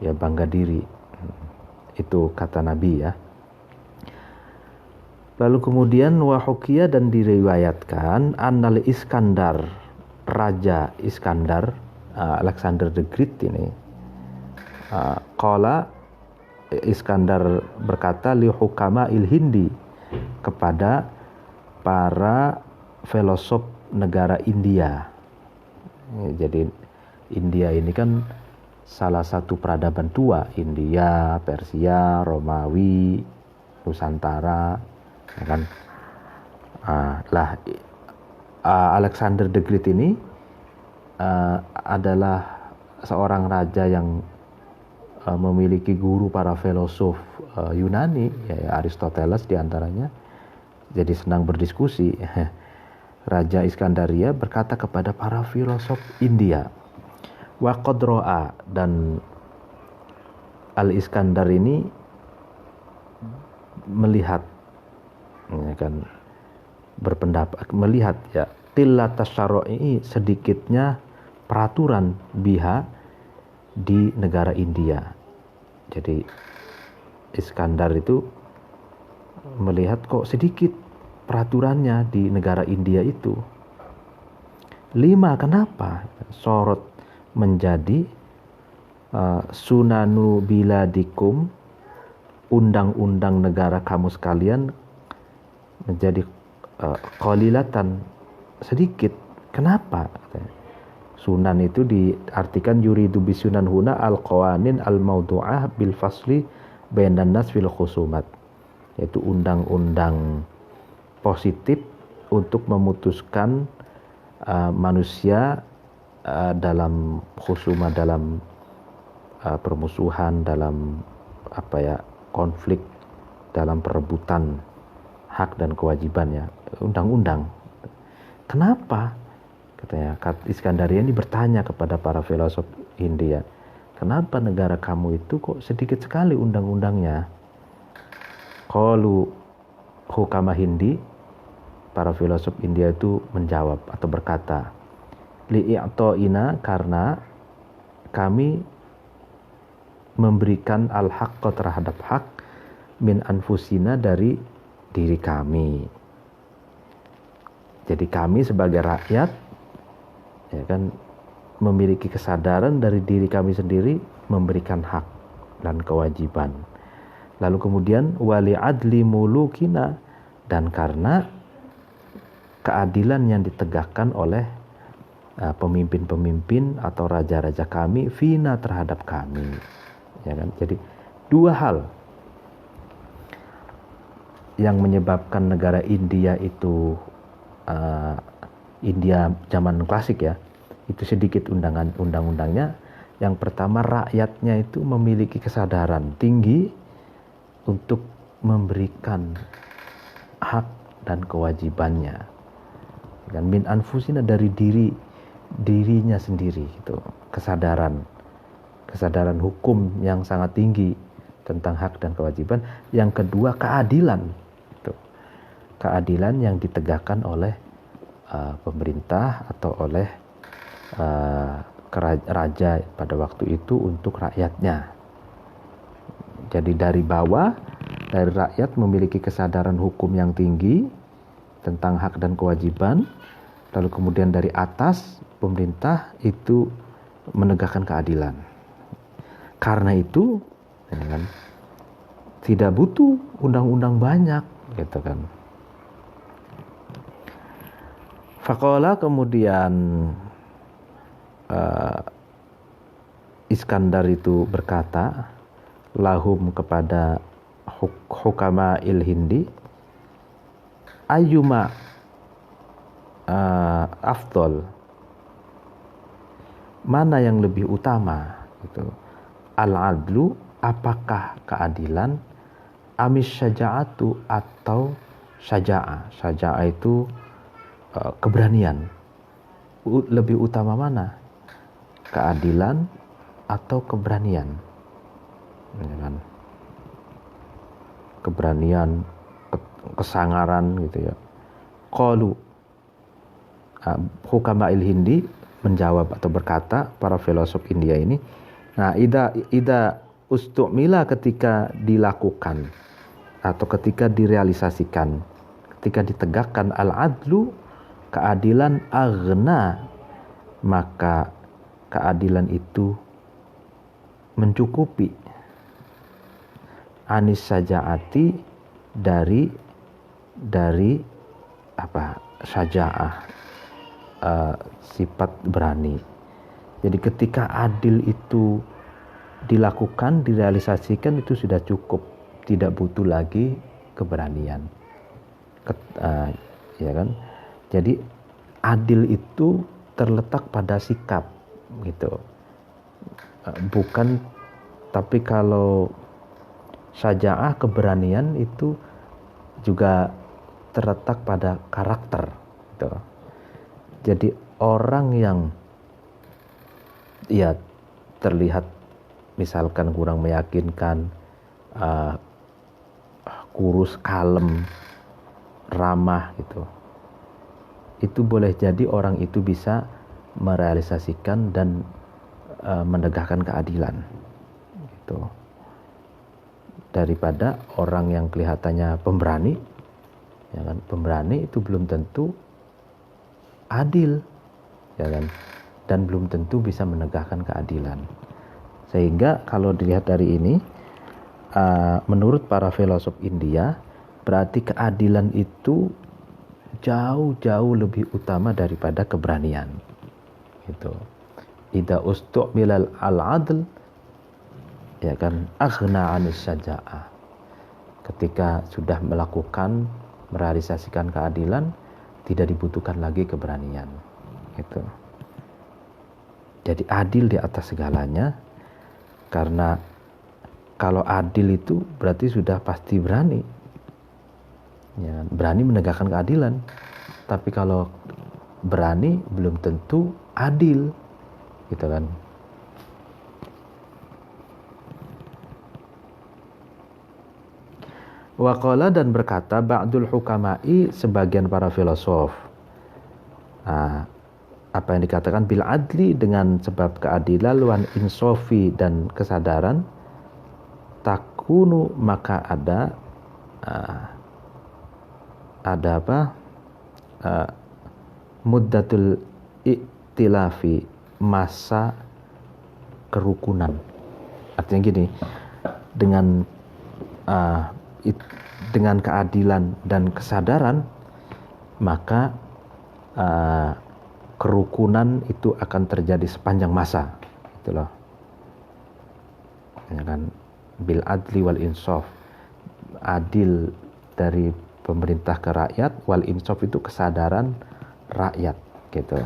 ya bangga diri, itu kata Nabi, ya. Lalu kemudian wahukia, dan diriwayatkan annal Iskandar, Raja Iskandar, Alexander the Great ini, qala, Iskandar berkata li hukama il Hindi, kepada para filosof negara India. Jadi India ini kan salah satu peradaban tua, India, Persia, Romawi, Nusantara, ya kan. Alexander the Great ini adalah seorang raja yang memiliki guru para filosof Yunani, ya Aristoteles diantaranya. Jadi senang berdiskusi. Raja Iskandaria berkata kepada para filosof India, wa qad ra'a, dan Al-Iskandar ini melihat, ya kan, berpendapat, melihat, ya, qillat syara'i, sedikitnya peraturan biha, di negara India. Jadi Iskandar itu melihat kok sedikit peraturannya di negara India itu. 5, kenapa? Sorot menjadi sunanu biladikum, undang-undang negara kamu sekalian, menjadi qalilatan, sedikit. Kenapa? Sunan itu diartikan yuridu bisunan huna al-qawanin al-maudu'ah bil fasli bainan nas fil khusumat, yaitu undang-undang positif untuk memutuskan manusia dalam khusumat, dalam permusuhan, dalam konflik, dalam perebutan hak dan kewajiban, ya, undang-undang. Kenapa? Katanya Iskandaria ini bertanya kepada para filosof India, kenapa negara kamu itu kok sedikit sekali undang-undangnya? Qalu hukama Hindi, para filosof India itu menjawab atau berkata, li'a'to'ina, karena kami memberikan al-haqqa terhadap hak, min anfusina, dari diri kami. Jadi kami sebagai rakyat, ya kan, memiliki kesadaran dari diri kami sendiri memberikan hak dan kewajiban. Lalu kemudian wali adli mulukina, dan karena keadilan yang ditegakkan oleh pemimpin-pemimpin atau raja-raja kami fina, terhadap kami, ya kan. Jadi dua hal yang menyebabkan negara India itu India zaman klasik, ya, itu sedikit undang-undangnya. Yang pertama, rakyatnya itu memiliki kesadaran tinggi untuk memberikan hak dan kewajibannya, dan min anfusina, dari dirinya sendiri, itu kesadaran hukum yang sangat tinggi tentang hak dan kewajiban. Yang kedua, keadilan, keadilan yang ditegakkan oleh pemerintah atau oleh raja pada waktu itu untuk rakyatnya. Jadi dari bawah, dari rakyat memiliki kesadaran hukum yang tinggi tentang hak dan kewajiban, lalu kemudian dari atas, pemerintah itu menegakkan keadilan. Karena itu, ya kan, tidak butuh undang-undang banyak, gitu kan. Faqala, kemudian Iskandar itu berkata, lahum, kepada hukama il-Hindi, ayyuma afdol, mana yang lebih utama, gitu. Al-adlu, apakah keadilan, amis syaja'atu, atau syaja'ah. Syaja'ah itu keberanian. Lebih utama mana? Keadilan atau keberanian? Ya kan? Keberanian, kesangaran, gitu ya. Qalu, hukama il-Hindi menjawab atau berkata, para filosof India ini, nah, ida ustu'mila, ketika dilakukan atau ketika direalisasikan, ketika ditegakkan al-adlu, keadilan, aghna, maka keadilan itu mencukupi, anis saja'ati, dari saja'ah, sifat berani. Jadi ketika adil itu dilakukan, direalisasikan, itu sudah cukup, tidak butuh lagi keberanian, ya kan. Jadi adil itu terletak pada sikap, gitu, bukan. Tapi kalau syaja'ah, keberanian, itu juga terletak pada karakter, gitu. Jadi orang yang ya terlihat misalkan kurang meyakinkan, kurus, kalem, ramah, gitu, itu boleh jadi orang itu bisa merealisasikan dan menegakkan keadilan, gitu, daripada orang yang kelihatannya pemberani, ya kan. Pemberani itu belum tentu adil, ya kan, dan belum tentu bisa menegakkan keadilan. Sehingga kalau dilihat dari ini, menurut para filosof India, berarti keadilan itu jauh-jauh lebih utama daripada keberanian. Gitu. Idza ustu'milal al-'adl, ya kan, aghna 'anis syaja'ah. Ketika sudah melakukan, merealisasikan keadilan, tidak dibutuhkan lagi keberanian. Gitu. Jadi adil di atas segalanya, karena kalau adil itu berarti sudah pasti berani. Ya, berani menegakkan keadilan. Tapi kalau berani belum tentu adil, gitu kan. Waqala, dan berkata ba'dul hukama'i, sebagian para filosof. Apa yang dikatakan bil adli, dengan sebab keadilan, wan insofi, dan kesadaran, takunu, maka ada apa? Muddatul iktilafi, masa kerukunan. Artinya gini, dengan keadilan dan kesadaran, maka kerukunan itu akan terjadi sepanjang masa. Itulah, ya kan, bil adli wal insaf, adil dari pemerintah ke rakyat, wal insaf itu kesadaran rakyat, gitu.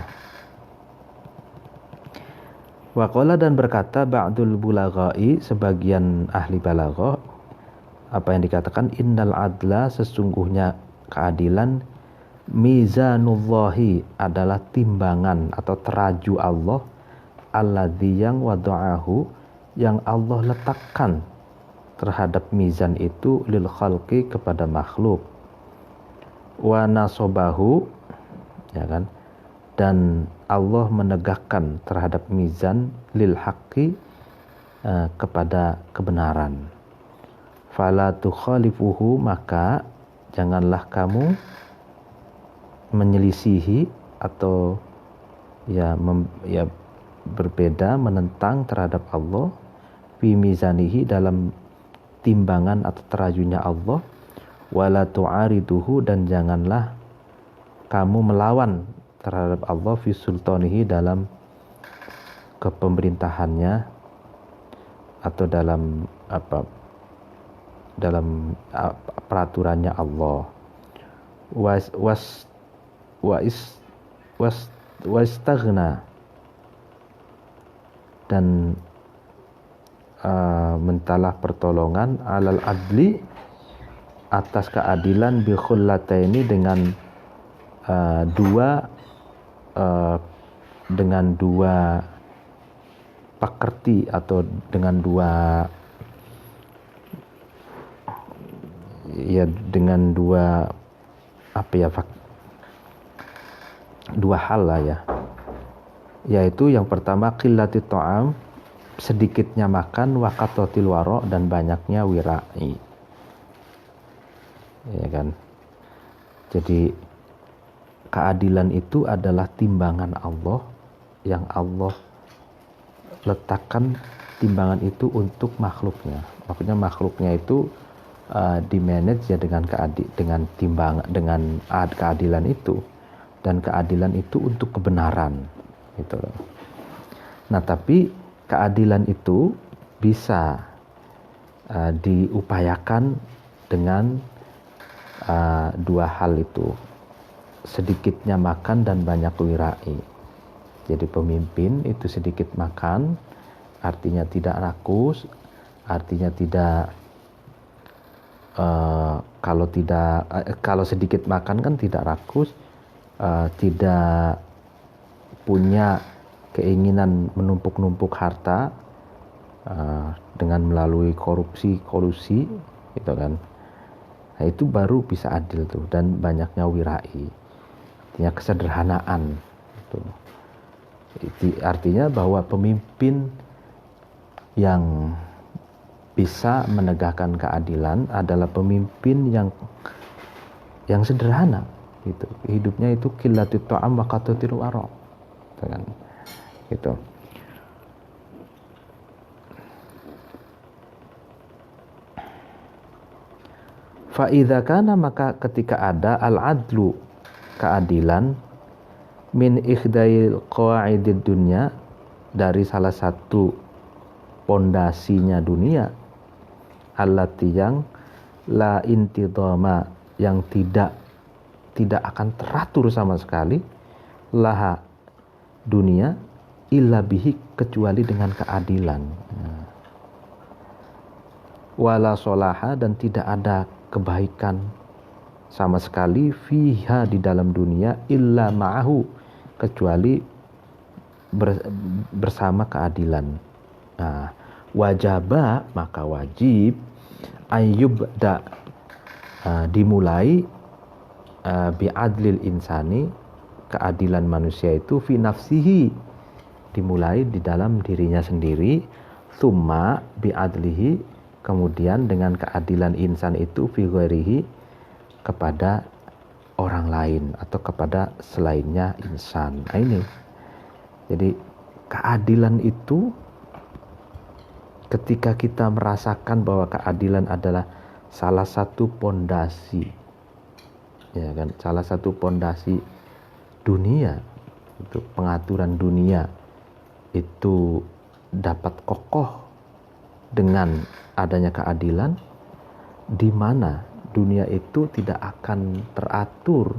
Waqala, dan berkata ba'dul bulaghai, sebagian ahli balaghah, apa yang dikatakan innal adla, sesungguhnya keadilan, mizanullahi, adalah timbangan atau teraju Allah, alladzi, yang wada'ahu, yang Allah letakkan terhadap mizan itu, lil khalqi, kepada makhluk, wa nasobahu, ya kan, dan Allah menegakkan terhadap mizan, lil haqqi, kepada kebenaran. Fala tukhalifuhu, maka janganlah kamu menyelisihi atau berbeda, menentang terhadap Allah, fi mizanihi, dalam timbangan atau terajunya Allah, wala tu'ariduhu, dan janganlah kamu melawan terhadap Allah, fi sultanihi, dalam kepemerintahannya, atau dalam peraturannya Allah. Wastaghna, dan mintalah pertolongan, alal adli, atas keadilan, bi khullataini, dengan dua pakerti, atau dengan dua hal lah, ya, yaitu yang pertama qillati ta'am, sedikitnya makan, wa qatatil wara, dan banyaknya wirai, ya kan. Jadi keadilan itu adalah timbangan Allah, yang Allah letakkan timbangan itu untuk makhluknya. Maksudnya makhluknya itu dimanage ya dengan keadilan itu, dan keadilan itu untuk kebenaran, gitu. Nah, tapi keadilan itu bisa diupayakan dengan dua hal itu, sedikitnya makan dan banyak wirai. Jadi pemimpin itu sedikit makan, artinya tidak rakus, artinya tidak kalau sedikit makan kan tidak rakus, tidak punya keinginan menumpuk-numpuk harta dengan melalui kolusi, gitu kan. Nah, itu baru bisa adil tuh, dan banyaknya wirai, artinya kesederhanaan. Itu artinya bahwa pemimpin yang bisa menegakkan keadilan adalah pemimpin yang sederhana, gitu. Hidupnya itu qillatut ta'am wa qatatil wara, kan, gitu. Fa idza kana, maka ketika ada al-adlu, keadilan, min ikhdail qawaidid dunya, dari salah satu pondasinya dunia, allati yang la intidama, yang tidak akan teratur sama sekali, laha, dunia, illa bihi, kecuali dengan keadilan. Wala solaha, dan tidak ada kebaikan sama sekali, fiha, di dalam dunia, illa ma'ahu, kecuali bersama keadilan. Nah, wajaba, maka wajib, ayyubda, dimulai, bi'adlil insani, keadilan manusia itu, fi nafsihi, dimulai di dalam dirinya sendiri, summa bi'adlihi, kemudian dengan keadilan insan itu, fi ghairihi, kepada orang lain atau kepada selainnya insan. Nah, ini jadi keadilan itu, ketika kita merasakan bahwa keadilan adalah salah satu pondasi, ya kan, salah satu pondasi dunia, untuk pengaturan dunia itu dapat kokoh dengan adanya keadilan, di mana dunia itu tidak akan teratur,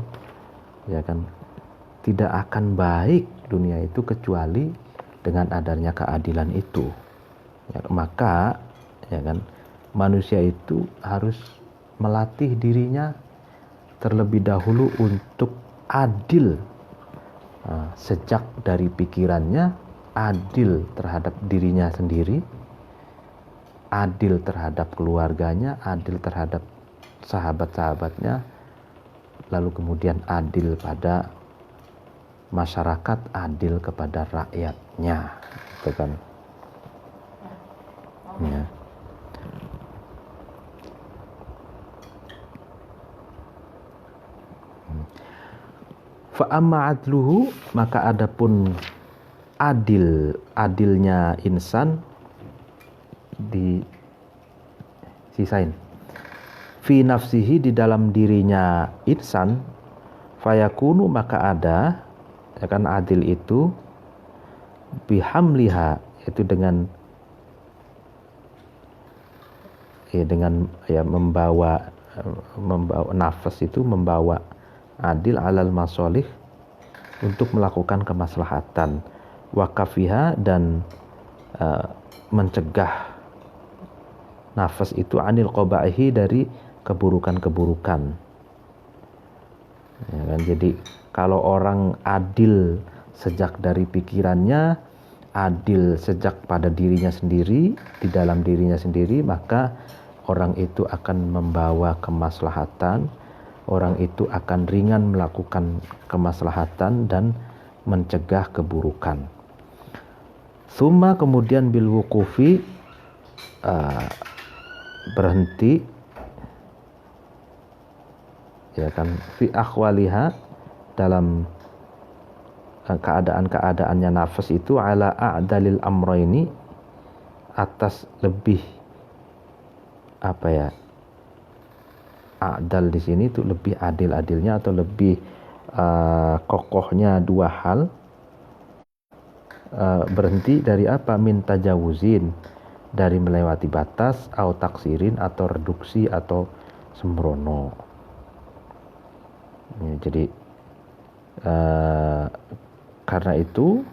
ya kan, tidak akan baik dunia itu kecuali dengan adanya keadilan itu. Ya, maka, ya kan, manusia itu harus melatih dirinya terlebih dahulu untuk adil, sejak dari pikirannya, adil terhadap dirinya sendiri, adil terhadap keluarganya, adil terhadap sahabat-sahabatnya, lalu kemudian adil pada masyarakat, adil kepada rakyatnya, gitu kan. Ya. Fa amma adluhu, maka adapun adilnya insan, disisain, fi nafsihi, di dalam dirinya insan, fayakunu, maka ada, ya kan, adil itu, bihamliha, itu dengan membawa nafas itu, membawa adil, alal masolih, untuk melakukan kemaslahatan, wakafiha, dan mencegah nafas itu, anil qabaihi, dari keburukan-keburukan, ya kan. Jadi kalau orang adil sejak dari pikirannya, adil sejak pada dirinya sendiri, di dalam dirinya sendiri, maka orang itu akan membawa kemaslahatan, orang itu akan ringan melakukan kemaslahatan dan mencegah keburukan. Summa, kemudian bil wuqufi, berhenti, ya kan, fi akhwaliha, dalam keadaan-keadaannya nafas itu, ala a'dalil amroini, atas lebih, a'dal di sini itu lebih adil-adilnya atau lebih kokohnya dua hal. Berhenti dari apa? Min tajawuzin, dari melewati batas, atau taksirin, atau reduksi, atau sembrono. Ya, jadi karena itu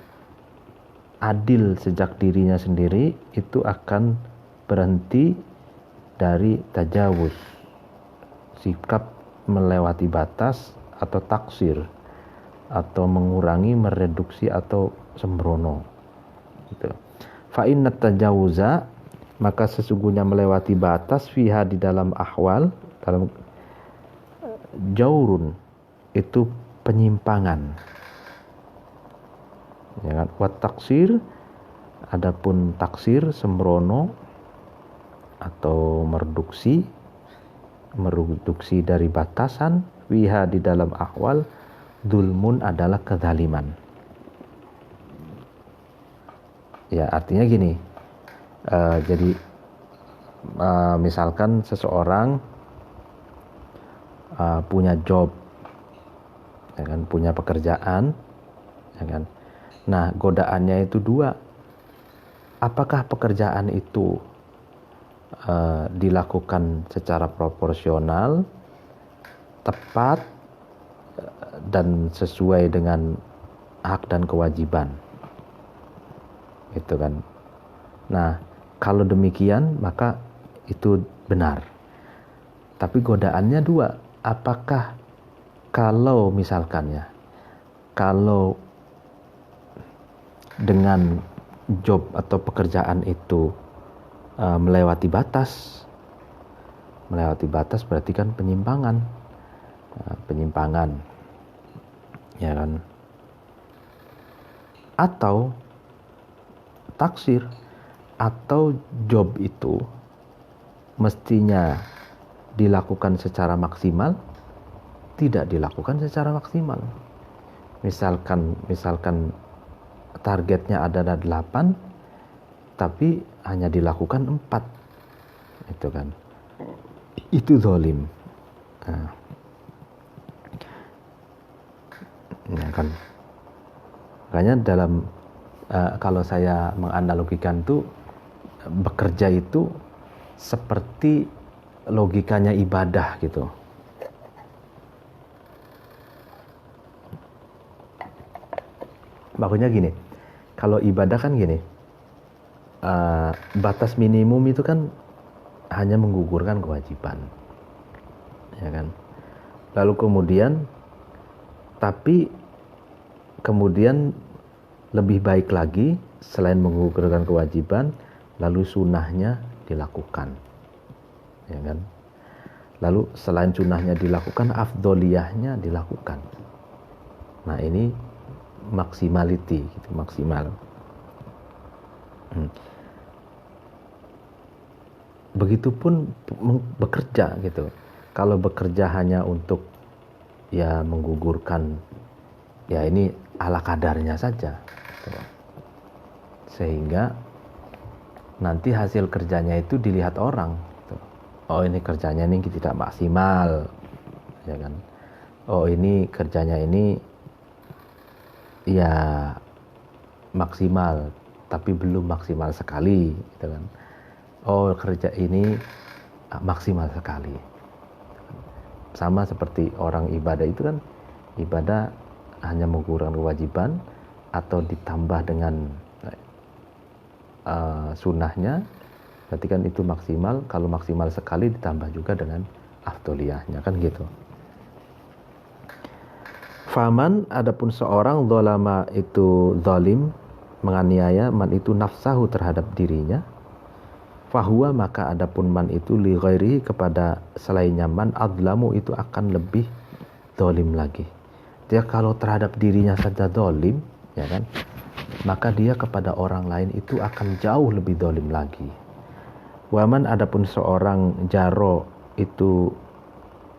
adil sejak dirinya sendiri itu akan berhenti dari tajawuz, sikap melewati batas atau taksir, atau mengurangi, mereduksi, atau sembrono, gitu. Fa inna tajawuza, maka sesungguhnya melewati batas, fiha, di dalam ahwal, dalam jaurun, itu penyimpangan, ya kan. Wat taksir, adapun taksir, sembrono, atau mereduksi dari batasan, fiha, di dalam ahwal, dzulmun, adalah kezaliman. Ya, artinya gini, jadi misalkan seseorang punya job, ya kan, punya pekerjaan, ya kan. Nah, godaannya itu dua. Apakah pekerjaan itu dilakukan secara proporsional, tepat, dan sesuai dengan hak dan kewajiban, gitu kan. Nah, kalau demikian maka itu benar. Tapi godaannya dua. Apakah kalau misalkan ya, kalau dengan job atau pekerjaan itu melewati batas berarti kan penyimpangan, ya kan. Atau taksir, atau job itu mestinya dilakukan secara maksimal, tidak dilakukan secara maksimal. Misalkan targetnya adalah 8, tapi hanya dilakukan 4, itu kan, itu zalim. Ya kan. Makanya dalam kalau saya menganalogikan tuh, bekerja itu seperti logikanya ibadah gitu. Maksudnya gini, kalau ibadah kan gini, batas minimum itu kan hanya menggugurkan kewajiban, ya kan. Lalu kemudian lebih baik lagi, selain menggugurkan kewajiban, lalu sunnahnya dilakukan, ya kan. Lalu selain sunnahnya dilakukan, afdoliyahnya dilakukan. Nah, ini maksimality gitu, maksimal. Begitupun bekerja gitu. Kalau bekerja hanya untuk ya menggugurkan, ya ini ala kadarnya saja gitu. Sehingga nanti hasil kerjanya itu dilihat orang gitu. Oh, ini kerjanya ini tidak maksimal, ya kan. Oh, ini kerjanya ini ya maksimal tapi belum maksimal sekali, gitu kan. Oh, kerja ini maksimal sekali. Sama seperti orang ibadah itu kan, ibadah hanya menggugurkan kewajiban atau ditambah dengan sunnahnya, berarti kan itu maksimal. Kalau maksimal sekali ditambah juga dengan afdoliyahnya, kan gitu. Faman, adapun seorang zalama itu zalim, menganiaya, man itu nafsahu terhadap dirinya, fahuwa, maka adapun man itu li ghairihi kepada selainnya man, adlamu itu akan lebih zalim lagi. Dia kalau terhadap dirinya saja zalim, ya kan, maka dia kepada orang lain itu akan jauh lebih zalim lagi. Waman, adapun seorang jaro itu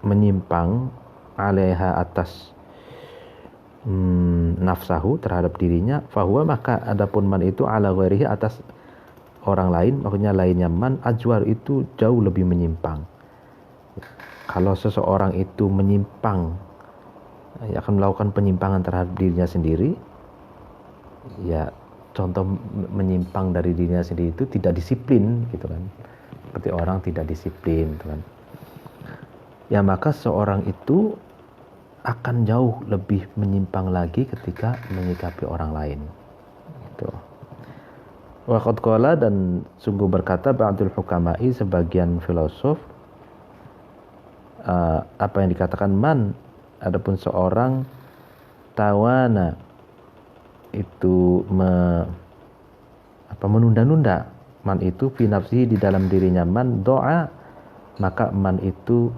menyimpang alaiha atas nafsahu terhadap dirinya, fahuwa, maka adapun man itu ala ghairihi atas orang lain, maksudnya lainnya man, ajwar itu jauh lebih menyimpang. Kalau seseorang itu menyimpang, ya, akan melakukan penyimpangan terhadap dirinya sendiri, ya contoh menyimpang dari dirinya sendiri itu tidak disiplin gitu kan, seperti orang tidak disiplin gitu kan. Ya, maka seorang itu akan jauh lebih menyimpang lagi ketika menyikapi orang lain gitu. Wa qad qala, dan sungguh berkata ba'dul hukama'i, sebagian filosof, apa yang dikatakan man, adapun seorang tawana itu menunda-nunda, man itu fi nafsihi di dalam dirinya man, doa, maka man itu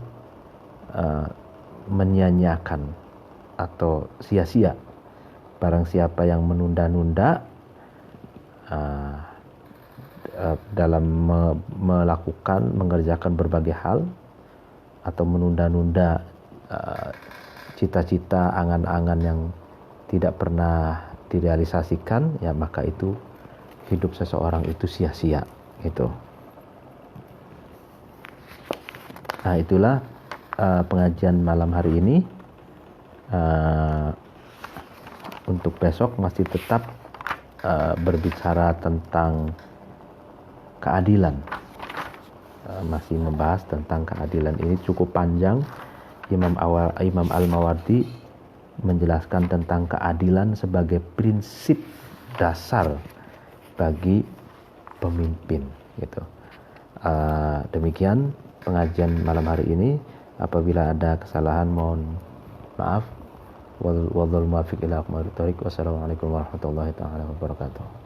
menyia-nyiakan atau sia-sia. Barang siapa yang menunda-nunda dalam mengerjakan berbagai hal, atau menunda-nunda cita-cita, angan-angan yang tidak pernah direalisasikan, ya maka itu hidup seseorang itu sia-sia gitu. Nah, itulah pengajian malam hari ini. Untuk besok masih tetap berbicara tentang keadilan. Masih membahas tentang keadilan. Ini cukup panjang. Imam Al-Mawardi menjelaskan tentang keadilan sebagai prinsip dasar bagi pemimpin gitu. Demikian pengajian malam hari ini. Apabila ada kesalahan mohon maaf. Wallahul muwaffiq ila aqwamit thoriq. Wassalamualaikum warahmatullahi taala wabarakatuh.